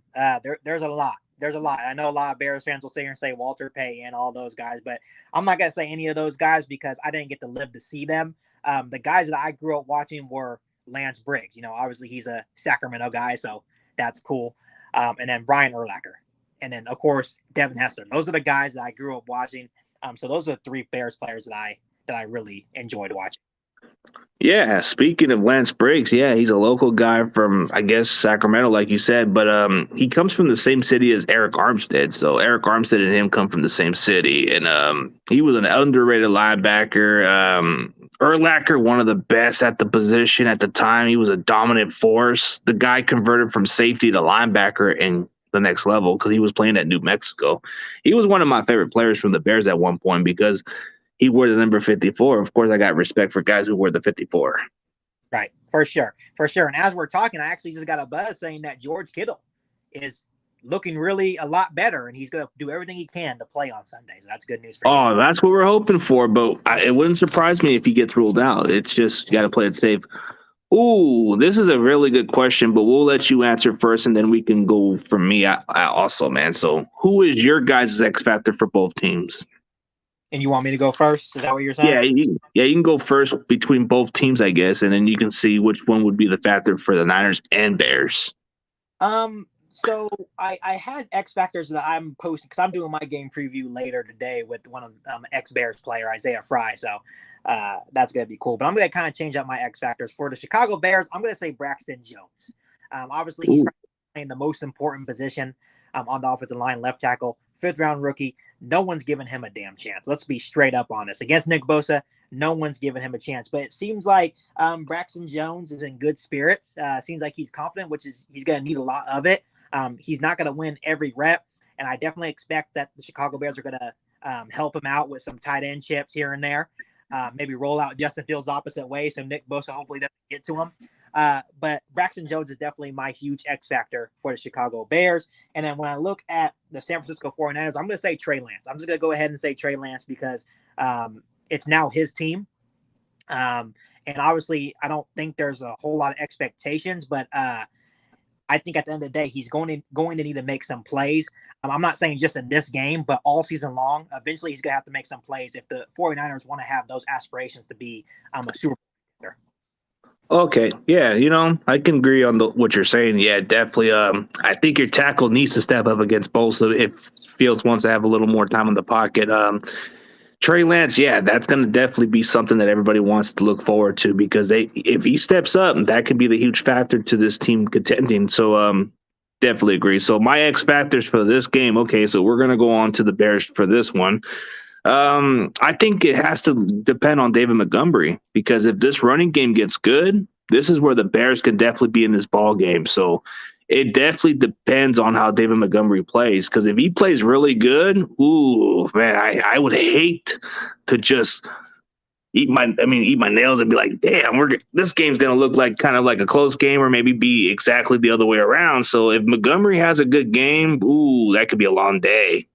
there's a lot. There's a lot. I know a lot of Bears fans will sit here and say Walter Payton and all those guys, but I'm not gonna say any of those guys because I didn't get to live to see them. The guys that I grew up watching were Lance Briggs. Obviously he's a Sacramento guy, so that's cool. And then Brian Urlacher, and then of course Devin Hester. Those are the guys that I grew up watching. So those are the three Bears players that I really enjoyed watching. Yeah, speaking of Lance Briggs, yeah, he's a local guy from I guess Sacramento, like you said, but he comes from the same city as Eric Armstead. So Eric Armstead and him come from the same city, and he was an underrated linebacker. Urlacher, one of the best at the position at the time. He was a dominant force. The guy converted from safety to linebacker in the next level because he was playing at New Mexico. He was one of my favorite players from the Bears at one point because he wore the number 54. Of course, I got respect for guys who wear the 54. Right, for sure, for sure. And as we're talking, I actually just got a buzz saying that George Kittle is looking really a lot better, and he's going to do everything he can to play on Sunday. So that's good news for you. Oh, that's what we're hoping for, but it wouldn't surprise me if he gets ruled out. It's just you got to play it safe. Ooh, this is a really good question, but we'll let you answer first, and then we can go from me also, man. So, who is your guys' X factor for both teams? And you want me to go first? Is that what you're saying? Yeah, you can go first between both teams, I guess, and then you can see which one would be the factor for the Niners and Bears. So I had X factors that I'm posting because I'm doing my game preview later today with one of ex Bears player Isaiah Fry. So that's gonna be cool. But I'm gonna kind of change up my X factors for the Chicago Bears. I'm gonna say Braxton Jones. Obviously he's playing the most important position on the offensive line, left tackle, 5th-round rookie. No one's given him a damn chance. Let's be straight up honest. Against Nick Bosa, no one's given him a chance. But it seems like Braxton Jones is in good spirits. Seems like he's confident, which is he's going to need a lot of it. He's not going to win every rep. And I definitely expect that the Chicago Bears are going to help him out with some tight end chips here and there. Maybe roll out Justin Fields opposite way so Nick Bosa hopefully doesn't get to him. But Braxton Jones is definitely my huge X factor for the Chicago Bears. And then when I look at the San Francisco 49ers, I'm going to say Trey Lance. I'm just going to go ahead and say Trey Lance because it's now his team. And obviously, I don't think there's a whole lot of expectations, but I think at the end of the day, he's going to need to make some plays. I'm not saying just in this game, but all season long. Eventually, he's going to have to make some plays if the 49ers want to have those aspirations to be a Super Bowl contender. Okay, yeah, I can agree on what you're saying. Yeah, definitely. I think your tackle needs to step up against Bosa if Fields wants to have a little more time in the pocket. Trey Lance, yeah, that's going to definitely be something that everybody wants to look forward to because if he steps up, that could be the huge factor to this team contending. So, definitely agree. So my X factors for this game. Okay, so we're going to go on to the Bears for this one. I think it has to depend on David Montgomery because if this running game gets good, this is where the Bears can definitely be in this ball game. So it definitely depends on how David Montgomery plays because if he plays really good, ooh, man, I would hate to just eat my nails and be like, damn, this game's gonna look like kind of like a close game or maybe be exactly the other way around. So if Montgomery has a good game, ooh, that could be a long day.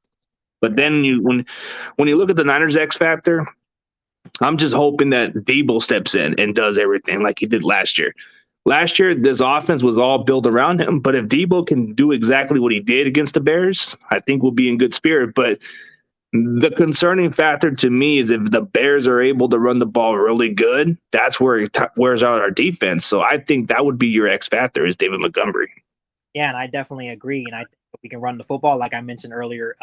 But then when you look at the Niners X factor, I'm just hoping that Debo steps in and does everything like he did last year. Last year, this offense was all built around him. But if Debo can do exactly what he did against the Bears, I think we'll be in good spirit. But The concerning factor to me is if the Bears are able to run the ball really good, that's where it wears out our defense. So I think that would be your X factor is David Montgomery. Yeah, and I definitely agree. And I think if we can run the football, like I mentioned earlier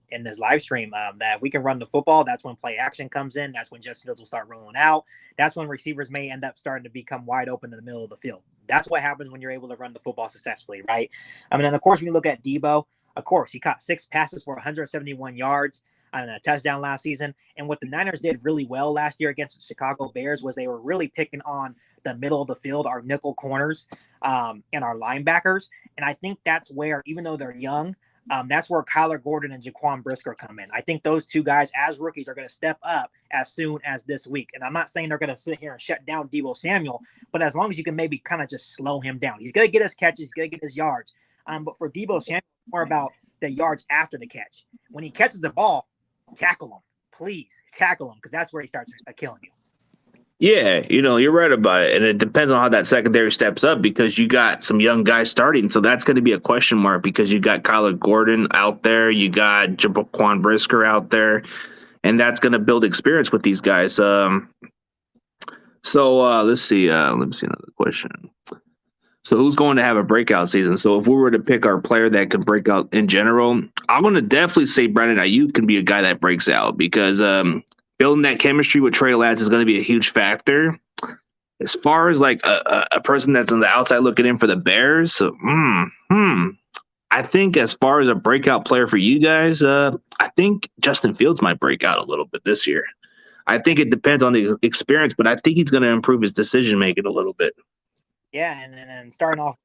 in this live stream, that if we can run the football, that's when play action comes in. That's when Justin Fields will start rolling out. That's when receivers may end up starting to become wide open in the middle of the field. That's what happens when you're able to run the football successfully, right? I mean, and of course, when you look at Debo, of course, he caught 6 passes for 171 yards and a touchdown last season. And what the Niners did really well last year against the Chicago Bears was they were really picking on the middle of the field, our nickel corners, and our linebackers. And I think that's where, even though they're young, that's where Kyler Gordon and Jaquan Brisker come in. I think those two guys, as rookies, are going to step up as soon as this week. And I'm not saying they're going to sit here and shut down Deebo Samuel, but as long as you can maybe kind of just slow him down, he's going to get his catches, he's going to get his yards. But for Deebo Samuel, it's more about the yards after the catch. When he catches the ball, tackle him, please tackle him, because that's where he starts killing you. Yeah, you're right about it. And it depends on how that secondary steps up because you got some young guys starting. So that's going to be a question mark because you got Kyler Gordon out there. You got Jaquan Brisker out there. And that's going to build experience with these guys. So let's see. Let me see another question. So who's going to have a breakout season? So if we were to pick our player that could break out in general, I'm going to definitely say Brandon Ayuk can be a guy that breaks out because building that chemistry with Trey Lance is going to be a huge factor. As far as like a person that's on the outside looking in for the Bears, I think as far as a breakout player for you guys, I think Justin Fields might break out a little bit this year. I think it depends on the experience, but I think he's going to improve his decision making a little bit. Yeah, and starting off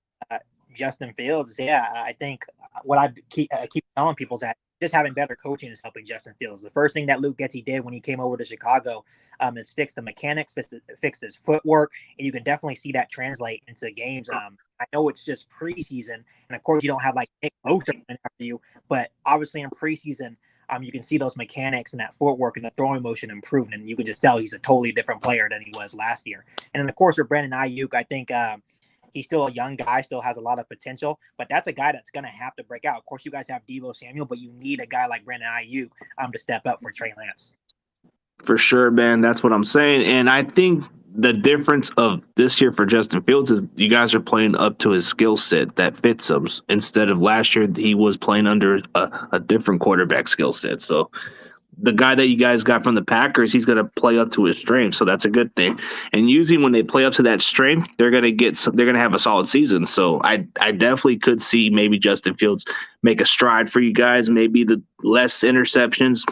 Justin Fields, I think what I keep telling people is that just having better coaching is helping Justin Fields. The first thing that Luke Getzey did when he came over to Chicago is fix the mechanics, fix his footwork, and you can definitely see that translate into games. I know it's just preseason, and of course you don't have like Nick Bosa after you, but obviously in preseason, you can see those mechanics and that footwork and the throwing motion improving, and you can just tell he's a totally different player than he was last year. And then of course with Brandon Ayuk, I think he's still a young guy, still has a lot of potential, but that's a guy that's going to have to break out. Of course, you guys have Deebo Samuel, but you need a guy like Brandon Ayuk to step up for Trey Lance. For sure, man. That's what I'm saying. And I think the difference of this year for Justin Fields is you guys are playing up to his skill set that fits him. Instead of last year, he was playing under a different quarterback skill set. So the guy that you guys got from the Packers, he's going to play up to his strength. So that's a good thing. And usually when they play up to that strength, they're going to have a solid season. So I definitely could see maybe Justin Fields make a stride for you guys, maybe the less interceptions,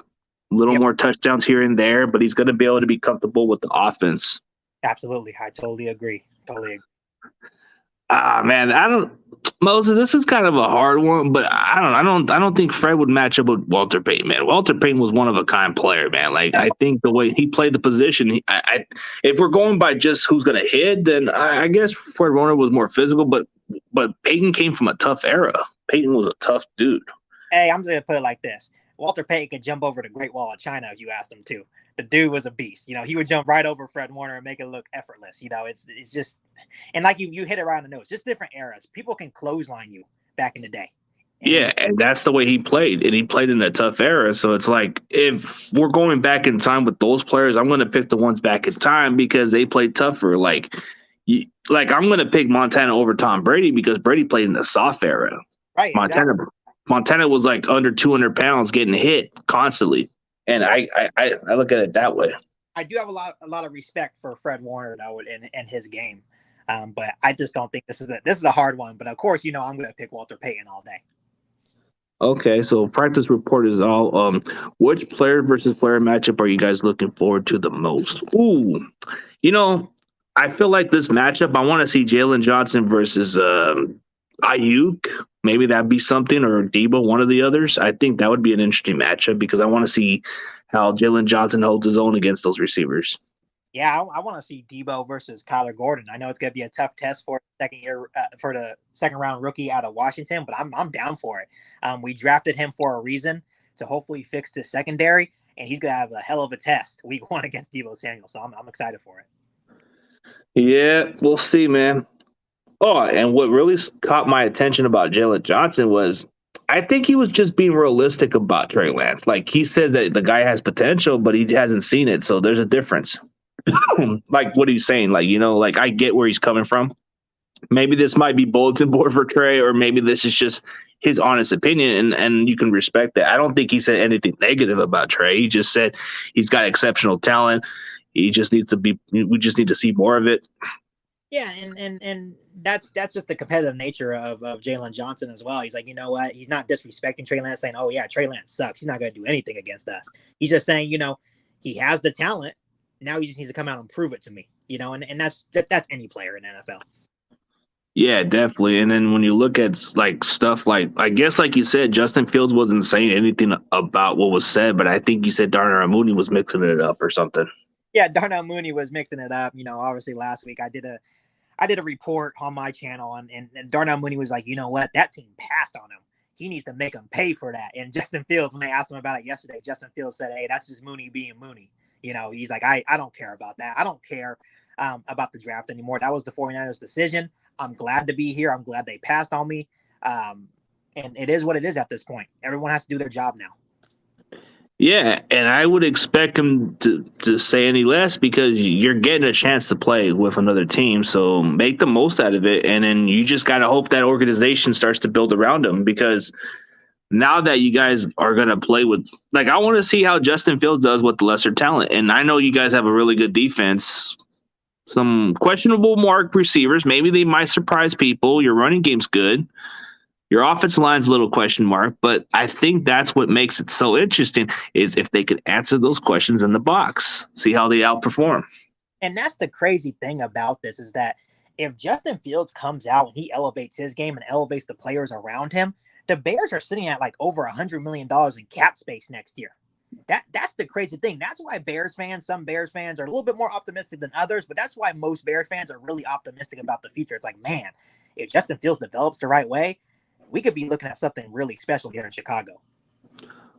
a little more touchdowns here and there, but he's going to be able to be comfortable with the offense. Absolutely. I totally agree. Man, Moses, this is kind of a hard one, but I don't think Fred would match up with Walter Payton, man. Walter Payton was one of a kind player, man. Like I think the way he played the position, if we're going by just who's going to hit, then I guess Fred Warner was more physical, but Payton came from a tough era. Payton was a tough dude. Hey, I'm just going to put it like this. Walter Payton could jump over the Great Wall of China if you asked him to. The dude was a beast. He would jump right over Fred Warner and make it look effortless. It's just, and like you hit it right on the nose. Just different eras. People can clothesline you back in the day. And that's the way he played, and he played in a tough era. So it's like if we're going back in time with those players, I'm going to pick the ones back in time because they played tougher. Like I'm going to pick Montana over Tom Brady because Brady played in the soft era. Right. Montana was like under 200 pounds getting hit constantly. And I look at it that way. I do have a lot of respect for Fred Warner though and his game, but I just don't think this is a hard one. But of course, I'm going to pick Walter Payton all day. Okay, so practice report is all. Which player versus player matchup are you guys looking forward to the most? Ooh, I feel like this matchup. I want to see Jalen Johnson versus Ayuk. Maybe that'd be something, or Debo, one of the others. I think that would be an interesting matchup because I want to see how Jalen Johnson holds his own against those receivers. Yeah, I want to see Debo versus Kyler Gordon. I know it's going to be a tough test for the second round rookie out of Washington, but I'm down for it. We drafted him for a reason to hopefully fix the secondary, and he's going to have a hell of a test week 1 against Deebo Samuel. So I'm excited for it. Yeah, we'll see, man. Oh, and what really caught my attention about Jalen Johnson was I think he was just being realistic about Trey Lance. Like he says that the guy has potential, but he hasn't seen it. So there's a difference. Like what he's saying, like, like I get where he's coming from. Maybe this might be bulletin board for Trey, or maybe this is just his honest opinion, and you can respect that. I don't think he said anything negative about Trey. He just said he's got exceptional talent. He just needs to be. We just need to see more of it. Yeah, and that's just the competitive nature of Jalen Johnson as well. He's like, you know what? He's not disrespecting Trey Lance, saying, "Oh yeah, Trey Lance sucks. He's not going to do anything against us." He's just saying, he has the talent. Now he just needs to come out and prove it to me. And that's any player in the NFL. Yeah, definitely. And then when you look at like stuff like, I guess like you said, Justin Fields wasn't saying anything about what was said, but I think you said Darnell Mooney was mixing it up or something. Yeah, Darnell Mooney was mixing it up. Obviously last week I did a report on my channel, and Darnell Mooney was like, you know what, that team passed on him. He needs to make him pay for that. And Justin Fields, when they asked him about it yesterday, Justin Fields said, hey, that's just Mooney being Mooney. He's like, I don't care about that. I don't care about the draft anymore. That was the 49ers decision. I'm glad to be here. I'm glad they passed on me. And it is what it is at this point. Everyone has to do their job now. Yeah, and I would expect him to say any less because you're getting a chance to play with another team. So make the most out of it. And then you just got to hope that organization starts to build around him, because now that you guys are going to play with, like, I want to see how Justin Fields does with the lesser talent. And I know you guys have a really good defense. Some questionable mark receivers. Maybe they might surprise people. Your running game's good. Your offensive line's a little question mark, but I think that's what makes it so interesting is if they could answer those questions in the box, see how they outperform. And that's the crazy thing about this is that if Justin Fields comes out and he elevates his game and elevates the players around him, the Bears are sitting at like over $100 million in cap space next year. That's the crazy thing. That's why some Bears fans are a little bit more optimistic than others, but that's why most Bears fans are really optimistic about the future. It's like, man, if Justin Fields develops the right way, we could be looking at something really special here in Chicago.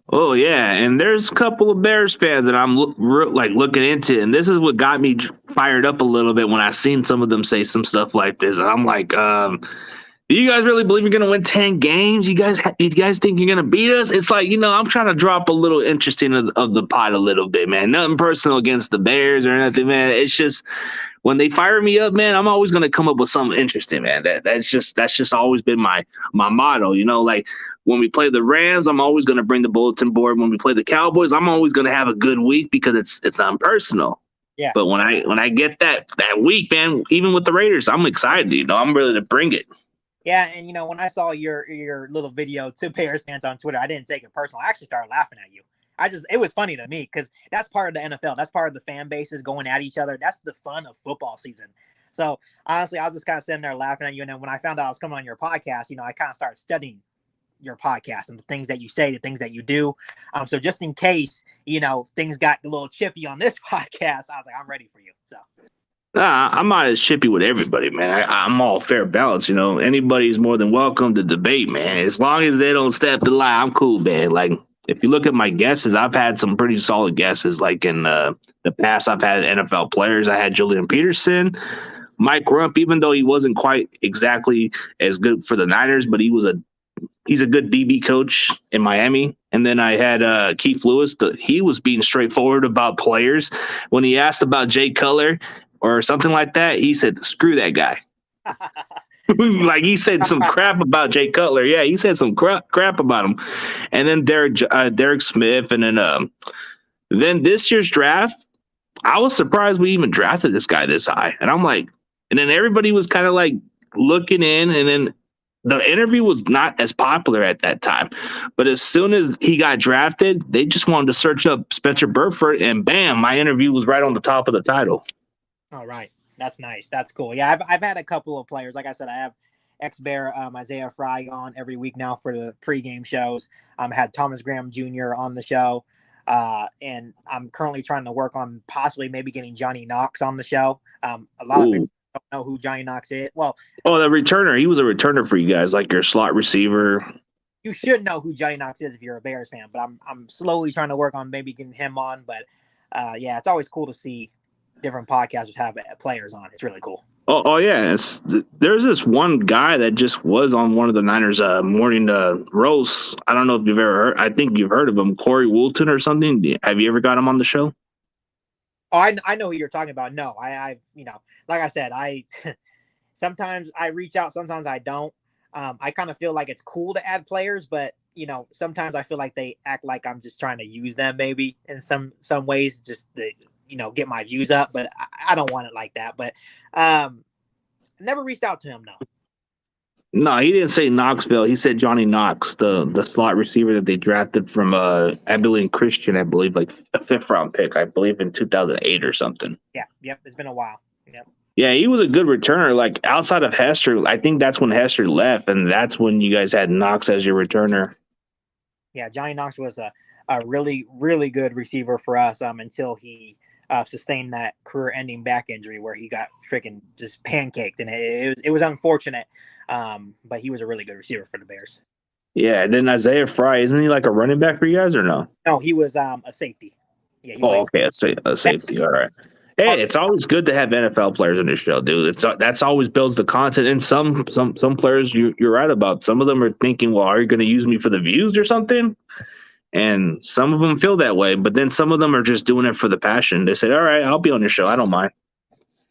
Oh yeah, and there's a couple of Bears fans that I'm looking into, and this is what got me fired up a little bit when I seen some of them say some stuff like this, and I'm like, do you guys really believe you're gonna win 10 games? You guys think you're gonna beat us? It's like, I'm trying to drop a little interesting of the pot a little bit, man. Nothing personal against the Bears or anything, man. It's just when they fire me up, man, I'm always gonna come up with something interesting, man. That's just always been my motto, Like when we play the Rams, I'm always gonna bring the bulletin board. When we play the Cowboys, I'm always gonna have a good week because it's not personal. Yeah. But when I get that week, man, even with the Raiders, I'm excited. I'm ready to bring it. Yeah, and when I saw your little video to Bears fans on Twitter, I didn't take it personal. I actually started laughing at you. It was funny to me because that's part of the NFL. That's part of the fan bases going at each other. That's the fun of football season. So honestly, I was just kind of sitting there laughing at you. And then when I found out I was coming on your podcast, I kind of started studying your podcast and the things that you say, the things that you do. So just in case, things got a little chippy on this podcast, I was like, I'm ready for you. So. Nah, I'm not as chippy with everybody, man. I'm all fair balance, Anybody's more than welcome to debate, man. As long as they don't step the line, I'm cool, man. Like, if you look at my guesses, I've had some pretty solid guesses. Like in the past, I've had NFL players. I had Julian Peterson, Mike Rump, even though he wasn't quite exactly as good for the Niners, but he's a good DB coach in Miami. And then I had Keith Lewis. He was being straightforward about players. When he asked about Jay Cutler or something like that, he said, screw that guy. Like he said some crap about Jay Cutler. Yeah, he said some crap about him. And then Derek Smith. And then this year's draft, I was surprised we even drafted this guy this high. And I'm like, and then everybody was kind of like looking in, and then the interview was not as popular at that time. But as soon as he got drafted, they just wanted to search up Spencer Burford, and bam, my interview was right on the top of the title. All right. That's nice. That's cool. Yeah, I've had a couple of players. Like I said, I have ex-Bear Isaiah Fry on every week now for the pregame shows. I had Thomas Graham Jr. on the show. And I'm currently trying to work on possibly maybe getting Johnny Knox on the show. A lot of people don't know who Johnny Knox is. Well, the returner. He was a returner for you guys, like your slot receiver. You should know who Johnny Knox is if you're a Bears fan, but I'm slowly trying to work on maybe getting him on. But yeah, it's always cool to see different podcasters have players on. It's really cool. Oh yeah. There's this one guy that just was on one of the Niners morning roasts. I don't know if you've ever heard. I think you've heard of him, Corey Woolton or something. Have you ever got him on the show? Oh, I know who you're talking about. No, like I said, I sometimes I reach out, sometimes I don't. I kind of feel like it's cool to add players, but sometimes I feel like they act like I'm just trying to use them, maybe in some ways, just to get my views up. But I don't want it like that. But never reached out to him. No. No, he didn't say Knoxville. He said Johnny Knox, the slot receiver that they drafted from Abilene Christian, I believe, like a fifth round pick, I believe in 2008 or something. Yeah. Yep. It's been a while. Yep. Yeah, he was a good returner. Like outside of Hester, I think that's when Hester left, and that's when you guys had Knox as your returner. Yeah, Johnny Knox was a really, really good receiver for us until he sustained that career-ending back injury where he got freaking just pancaked, and it was unfortunate. But he was a really good receiver for the Bears. Yeah, and then Isaiah Fry, isn't he like a running back for you guys or no? No, he was a safety. Yeah, he Oh, was okay, a safety. All right. Hey, it's always good to have NFL players on the show, dude. That's always builds the content. And some players, you're right about. Some of them are thinking, well, are you going to use me for the views or something? And some of them feel that way, but then some of them are just doing it for the passion. They said, all right, I'll be on your show. I don't mind.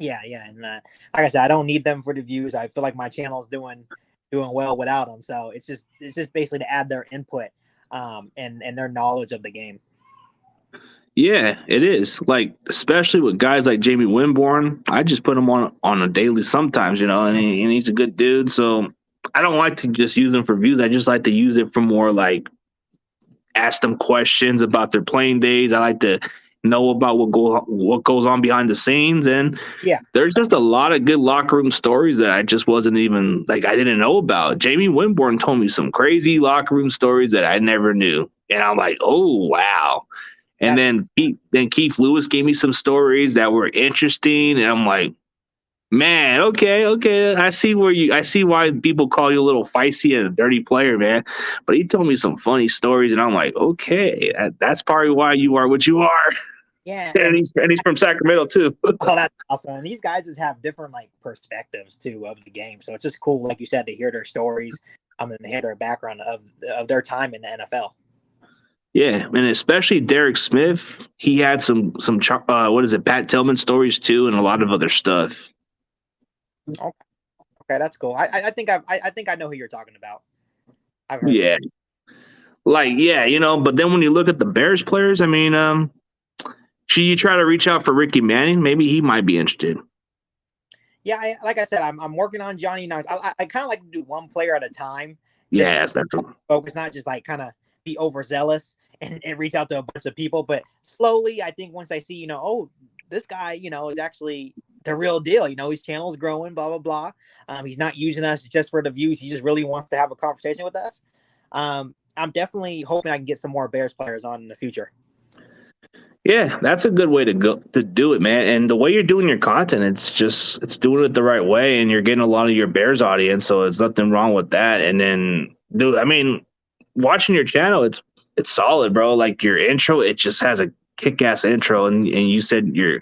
Yeah, and like I said, I don't need them for the views. I feel like my channel's doing well without them. So it's just basically to add their input and their knowledge of the game. Yeah, it is. Like, especially with guys like Jamie Winborn, I just put him on a daily sometimes, and he's a good dude. So I don't like to just use him for views. I just like to use it for more like ask them questions about their playing days. I like to know about what goes on behind the scenes, and Yeah, there's just a lot of good locker room stories that I just wasn't even like I didn't know about. Jamie Winborn told me some crazy locker room stories that I never knew, and I'm like, oh wow. And that's then Keith Lewis gave me some stories that were interesting, and I'm like, man, okay, I see why people call you a little feisty and a dirty player, man. But he told me some funny stories, and I'm like, okay, that's probably why you are what you are. yeah, And he's from Sacramento too. oh, that's awesome. And these guys just have different like perspectives too of the game. So it's just cool, like you said, to hear their stories, and hear their background of their time in the NFL. Yeah, and especially Derek Smith, he had some what is it, Pat Tillman stories too, and a lot of other stuff. Okay, okay, that's cool. I think I think I know who you're talking about. I've heard. Yeah, like yeah, But then when you look at the Bears players, I mean, should you try to reach out for Ricky Manning? Maybe he might be interested. Yeah, like I said, I'm working on Johnny Knox. I kind of like to do one player at a time. Just Yes, that's focus, not just like kind of be overzealous and reach out to a bunch of people. But slowly, I think once I see, oh, this guy, is actually the real deal. His channel's growing, blah, blah, blah. He's not using us just for the views. He just really wants to have a conversation with us. I'm definitely hoping I can get some more Bears players on in the future. Yeah, that's a good way to do it, man. And the way you're doing your content, it's doing it the right way, and you're getting a lot of your Bears audience, so there's nothing wrong with that. And then, dude, I mean, watching your channel, it's solid, bro. Like your intro, it just has a kick-ass intro, and you said your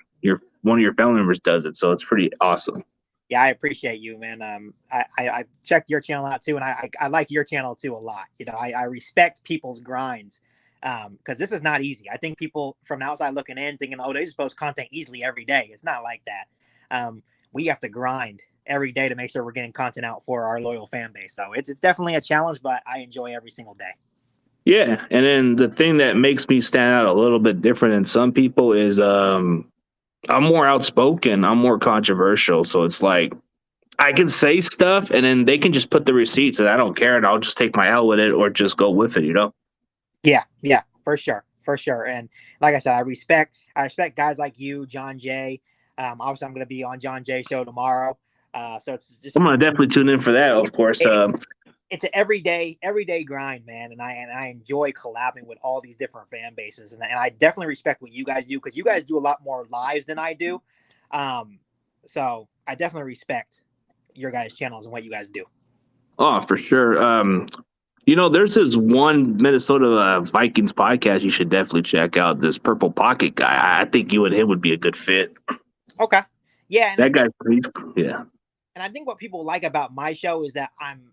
one of your family members does it, so it's pretty awesome. Yeah, I appreciate you, man. I checked your channel out too, and I like your channel too a lot. I respect people's grinds because this is not easy. I think people from the outside looking in thinking, oh, they just post content easily every day. It's not like that. We have to grind every day to make sure we're getting content out for our loyal fan base. So it's definitely a challenge, but I enjoy every single day. Yeah, and then the thing that makes me stand out a little bit different than some people is I'm more outspoken, I'm more controversial, so it's like I can say stuff and then they can just put the receipts and I don't care and I'll just take my L with it or just go with it. Yeah, for sure. And like I said, I respect guys like you, John Jay. Obviously, I'm going to be on John Jay's show tomorrow. So it's just I'm gonna definitely tune in for that, of course. it's an everyday grind, man. And I enjoy collabing with all these different fan bases, and I definitely respect what you guys do because you guys do a lot more lives than I do. So I definitely respect your guys' channels and what you guys do. Oh, for sure. There's this one Minnesota Vikings podcast you should definitely check out. This Purple Pocket guy. I think you and him would be a good fit. Okay. Yeah, and I That think guy's he's yeah. and I think what people like about my show is that I'm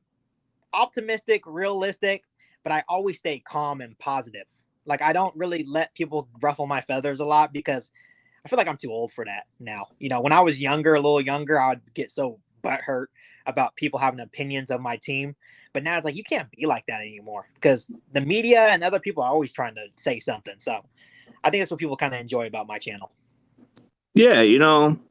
optimistic, realistic, but I always stay calm and positive. Like I don't really let people ruffle my feathers a lot because I feel like I'm too old for that now. You know, when I was younger, a little younger, I would get so butthurt about people having opinions of my team. But now it's like you can't be like that anymore because the media and other people are always trying to say something. So I think that's what people kind of enjoy about my channel. Yeah,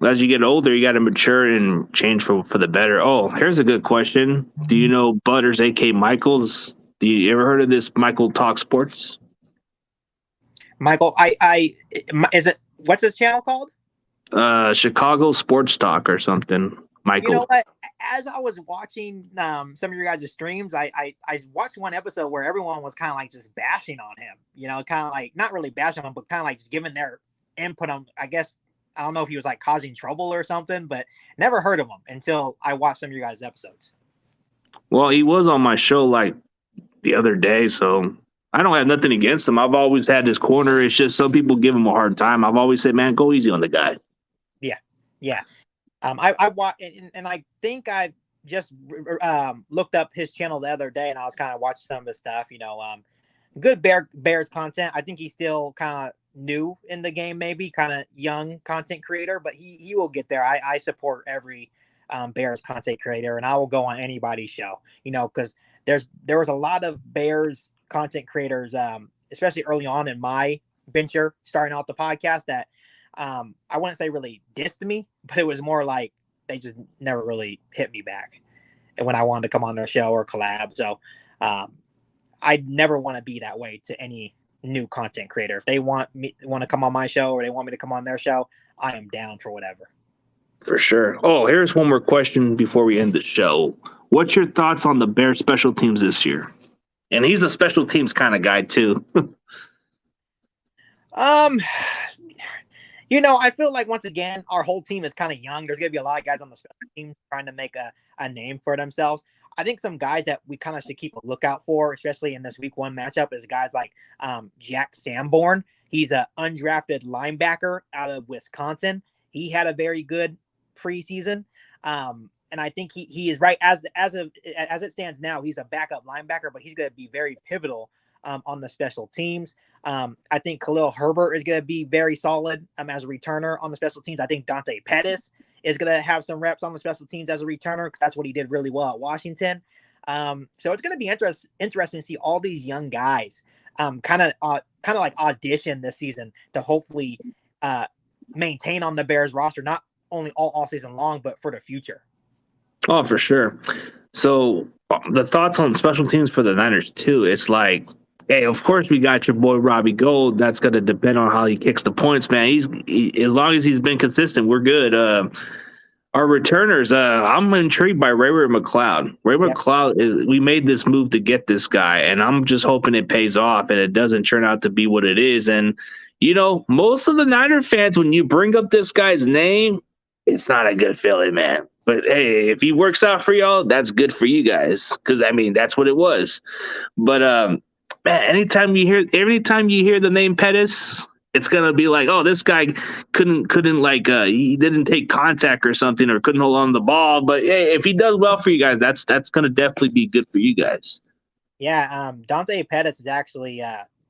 as you get older, you got to mature and change for the better. Oh, here's a good question. Do you know Butters, aka Michaels? Do you ever heard of this Michael Talk Sports? Michael, is it what's his channel called? Chicago Sports Talk or something. You know Michael. what? As I was watching some of your guys' streams, I watched one episode where everyone was kind of like just bashing on him. You know, kind of like not really bashing on him, but kind of like just giving their input on. I guess I don't know if he was like causing trouble or something, but never heard of him until I watched some of your guys' episodes. Well, he was on my show like the other day, so I don't have nothing against him. I've always had this corner. It's just some people give him a hard time. I've always said, man, go easy on the guy. Yeah, yeah. I watch and I think I just looked up his channel the other day, and I was kind of watching some of his stuff. You know, good Bears content. I think he's still kind of new in the game, maybe kind of young content creator, but he will get there. I support every Bears content creator, and I will go on anybody's show. You know, because there was a lot of Bears content creators, especially early on in my venture, starting out the podcast that I wouldn't say really dissed me, but it was more like they just never really hit me back. And when I wanted to come on their show or collab, so I'd never want to be that way to any new content creator. If they want to come on my show or they want me to come on their show, I am down for whatever. For sure. Oh, here's one more question before we end the show. What's your thoughts on the Bears special teams this year? And he's a special teams kind of guy too. Um, you know, I feel like once again, our whole team is kind of young. There's gonna be a lot of guys on the special team trying to make a name for themselves. I think some guys that we kind of should keep a lookout for, especially in this week one matchup, is guys like Jack Sanborn. He's an undrafted linebacker out of Wisconsin. He had a very good preseason. And I think he is right as it stands now. He's a backup linebacker, but he's going to be very pivotal on the special teams. I think Khalil Herbert is going to be very solid as a returner on the special teams. I think Dante Pettis is going to have some reps on the special teams as a returner because that's what he did really well at Washington. So it's going to be interesting to see all these young guys kind of like audition this season to hopefully maintain on the Bears roster, not only all season long, but for the future. Oh, for sure. So the thoughts on special teams for the Niners too. It's like, hey, of course we got your boy Robbie Gold. That's going to depend on how he kicks the points, man. As long as he's been consistent, we're good. Our returners, I'm intrigued by Ray McLeod. McLeod we made this move to get this guy, and I'm just hoping it pays off and it doesn't turn out to be what it is. And most of the Niner fans, when you bring up this guy's name, it's not a good feeling, man. But hey, if he works out for y'all, that's good for you guys, because I mean that's what it was. But man, anytime you hear the name Pettis, it's gonna be like, oh, this guy couldn't like he didn't take contact or something, or couldn't hold on to the ball. But hey, if he does well for you guys, that's gonna definitely be good for you guys. Yeah, Dante Pettis has actually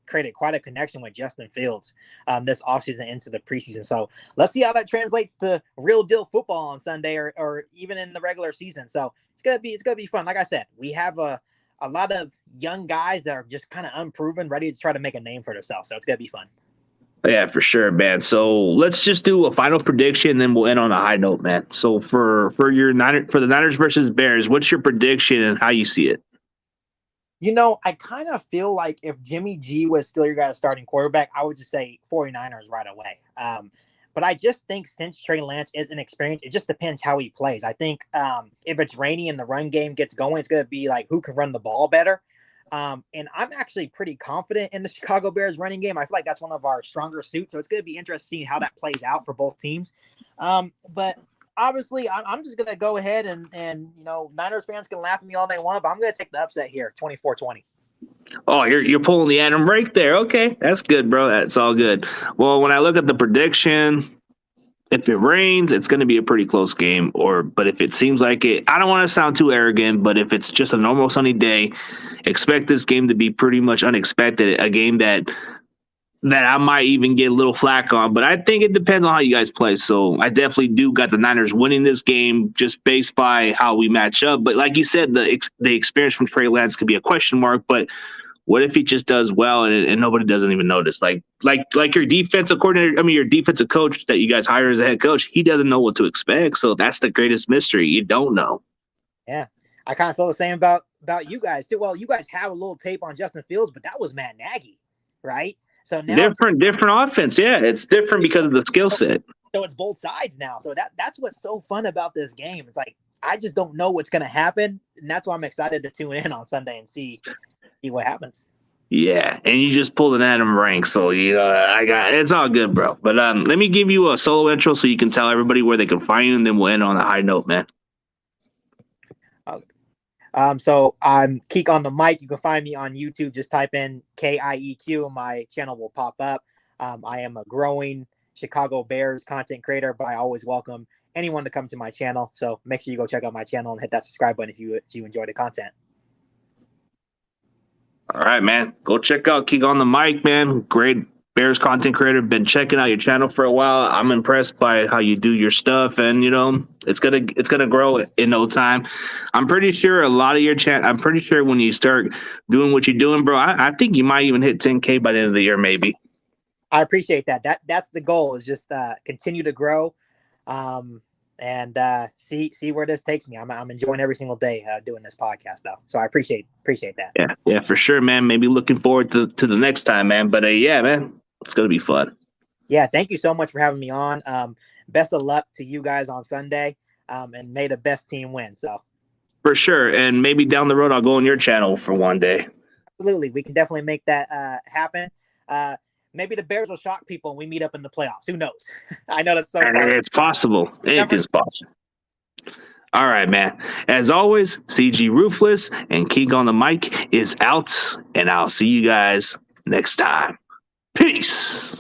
created quite a connection with Justin Fields this offseason into the preseason. So let's see how that translates to real deal football on Sunday or even in the regular season. So it's gonna be fun. Like I said, we have a lot of young guys that are just kind of unproven, ready to try to make a name for themselves. So it's gonna be fun. Yeah, for sure, man. So let's just do a final prediction, then we'll end on a high note, man. So for the Niners versus Bears, what's your prediction and how you see it? You know, I kind of feel like if Jimmy G was still your guys' starting quarterback, I would just say 49ers right away. But I just think since Trey Lance is inexperienced, it just depends how he plays. I think if it's rainy and the run game gets going, it's going to be like who can run the ball better. And I'm actually pretty confident in the Chicago Bears running game. I feel like that's one of our stronger suits. So it's going to be interesting seeing how that plays out for both teams. But obviously, I'm just going to go ahead and Niners fans can laugh at me all they want, but I'm going to take the upset here, 24-20. Oh, you're pulling the Adam right there. Okay, that's good, bro. That's all good. Well, when I look at the prediction, If it rains, it's going to be a pretty close game. But if it seems like it, I don't want to sound too arrogant, but if it's just a normal sunny day, expect this game to be pretty much unexpected. A game that I might even get a little flack on, but I think it depends on how you guys play. So I definitely do got the Niners winning this game just based by how we match up. But like you said, the experience from Trey Lance could be a question mark. But what if he just does well and nobody doesn't even notice? Like your defensive coordinator, I mean your defensive coach that you guys hire as a head coach, he doesn't know what to expect. So that's the greatest mystery. You don't know. Yeah, I kind of feel the same about you guys too. Well, you guys have a little tape on Justin Fields, but that was Matt Nagy, right? So now different offense. Yeah, it's different because of the skill set. So it's both sides now. So that's what's so fun about this game. It's like I just don't know what's going to happen, and that's why I'm excited to tune in on Sunday and see what happens. Yeah, and you just pulled an Adam rank, so it's all good, bro. But let me give you a solo intro so you can tell everybody where they can find you, and then we'll end on a high note, man. So I'm Kieq on the mic. You can find me on YouTube. Just type in Kieq, and my channel will pop up. I am a growing Chicago Bears content creator, but I always welcome anyone to come to my channel. So make sure you go check out my channel and hit that subscribe button if you enjoy the content. All right, man. Go check out Kieq on the mic, man. Great Bears content creator. Been checking out your channel for a while. I'm impressed by how you do your stuff, and it's gonna grow in no time. I'm pretty sure a lot of your I'm pretty sure when you start doing what you're doing, bro, I think you might even hit 10K by the end of the year, maybe. I appreciate that. That's the goal, is just continue to grow, and see where this takes me. I'm enjoying every single day doing this podcast, though. So I appreciate that. Yeah, for sure, man. Maybe looking forward to the next time, man. But yeah, man, it's gonna be fun. Yeah, thank you so much for having me on. Best of luck to you guys on Sunday, and may the best team win. So for sure, and maybe down the road I'll go on your channel for one day. Absolutely, we can definitely make that happen. Maybe the Bears will shock people and we meet up in the playoffs. Who knows? I know that's so far. It's possible. It is possible. All right, man. As always, CG Ruthless and Kieq on the mic is out, and I'll see you guys next time. Peace.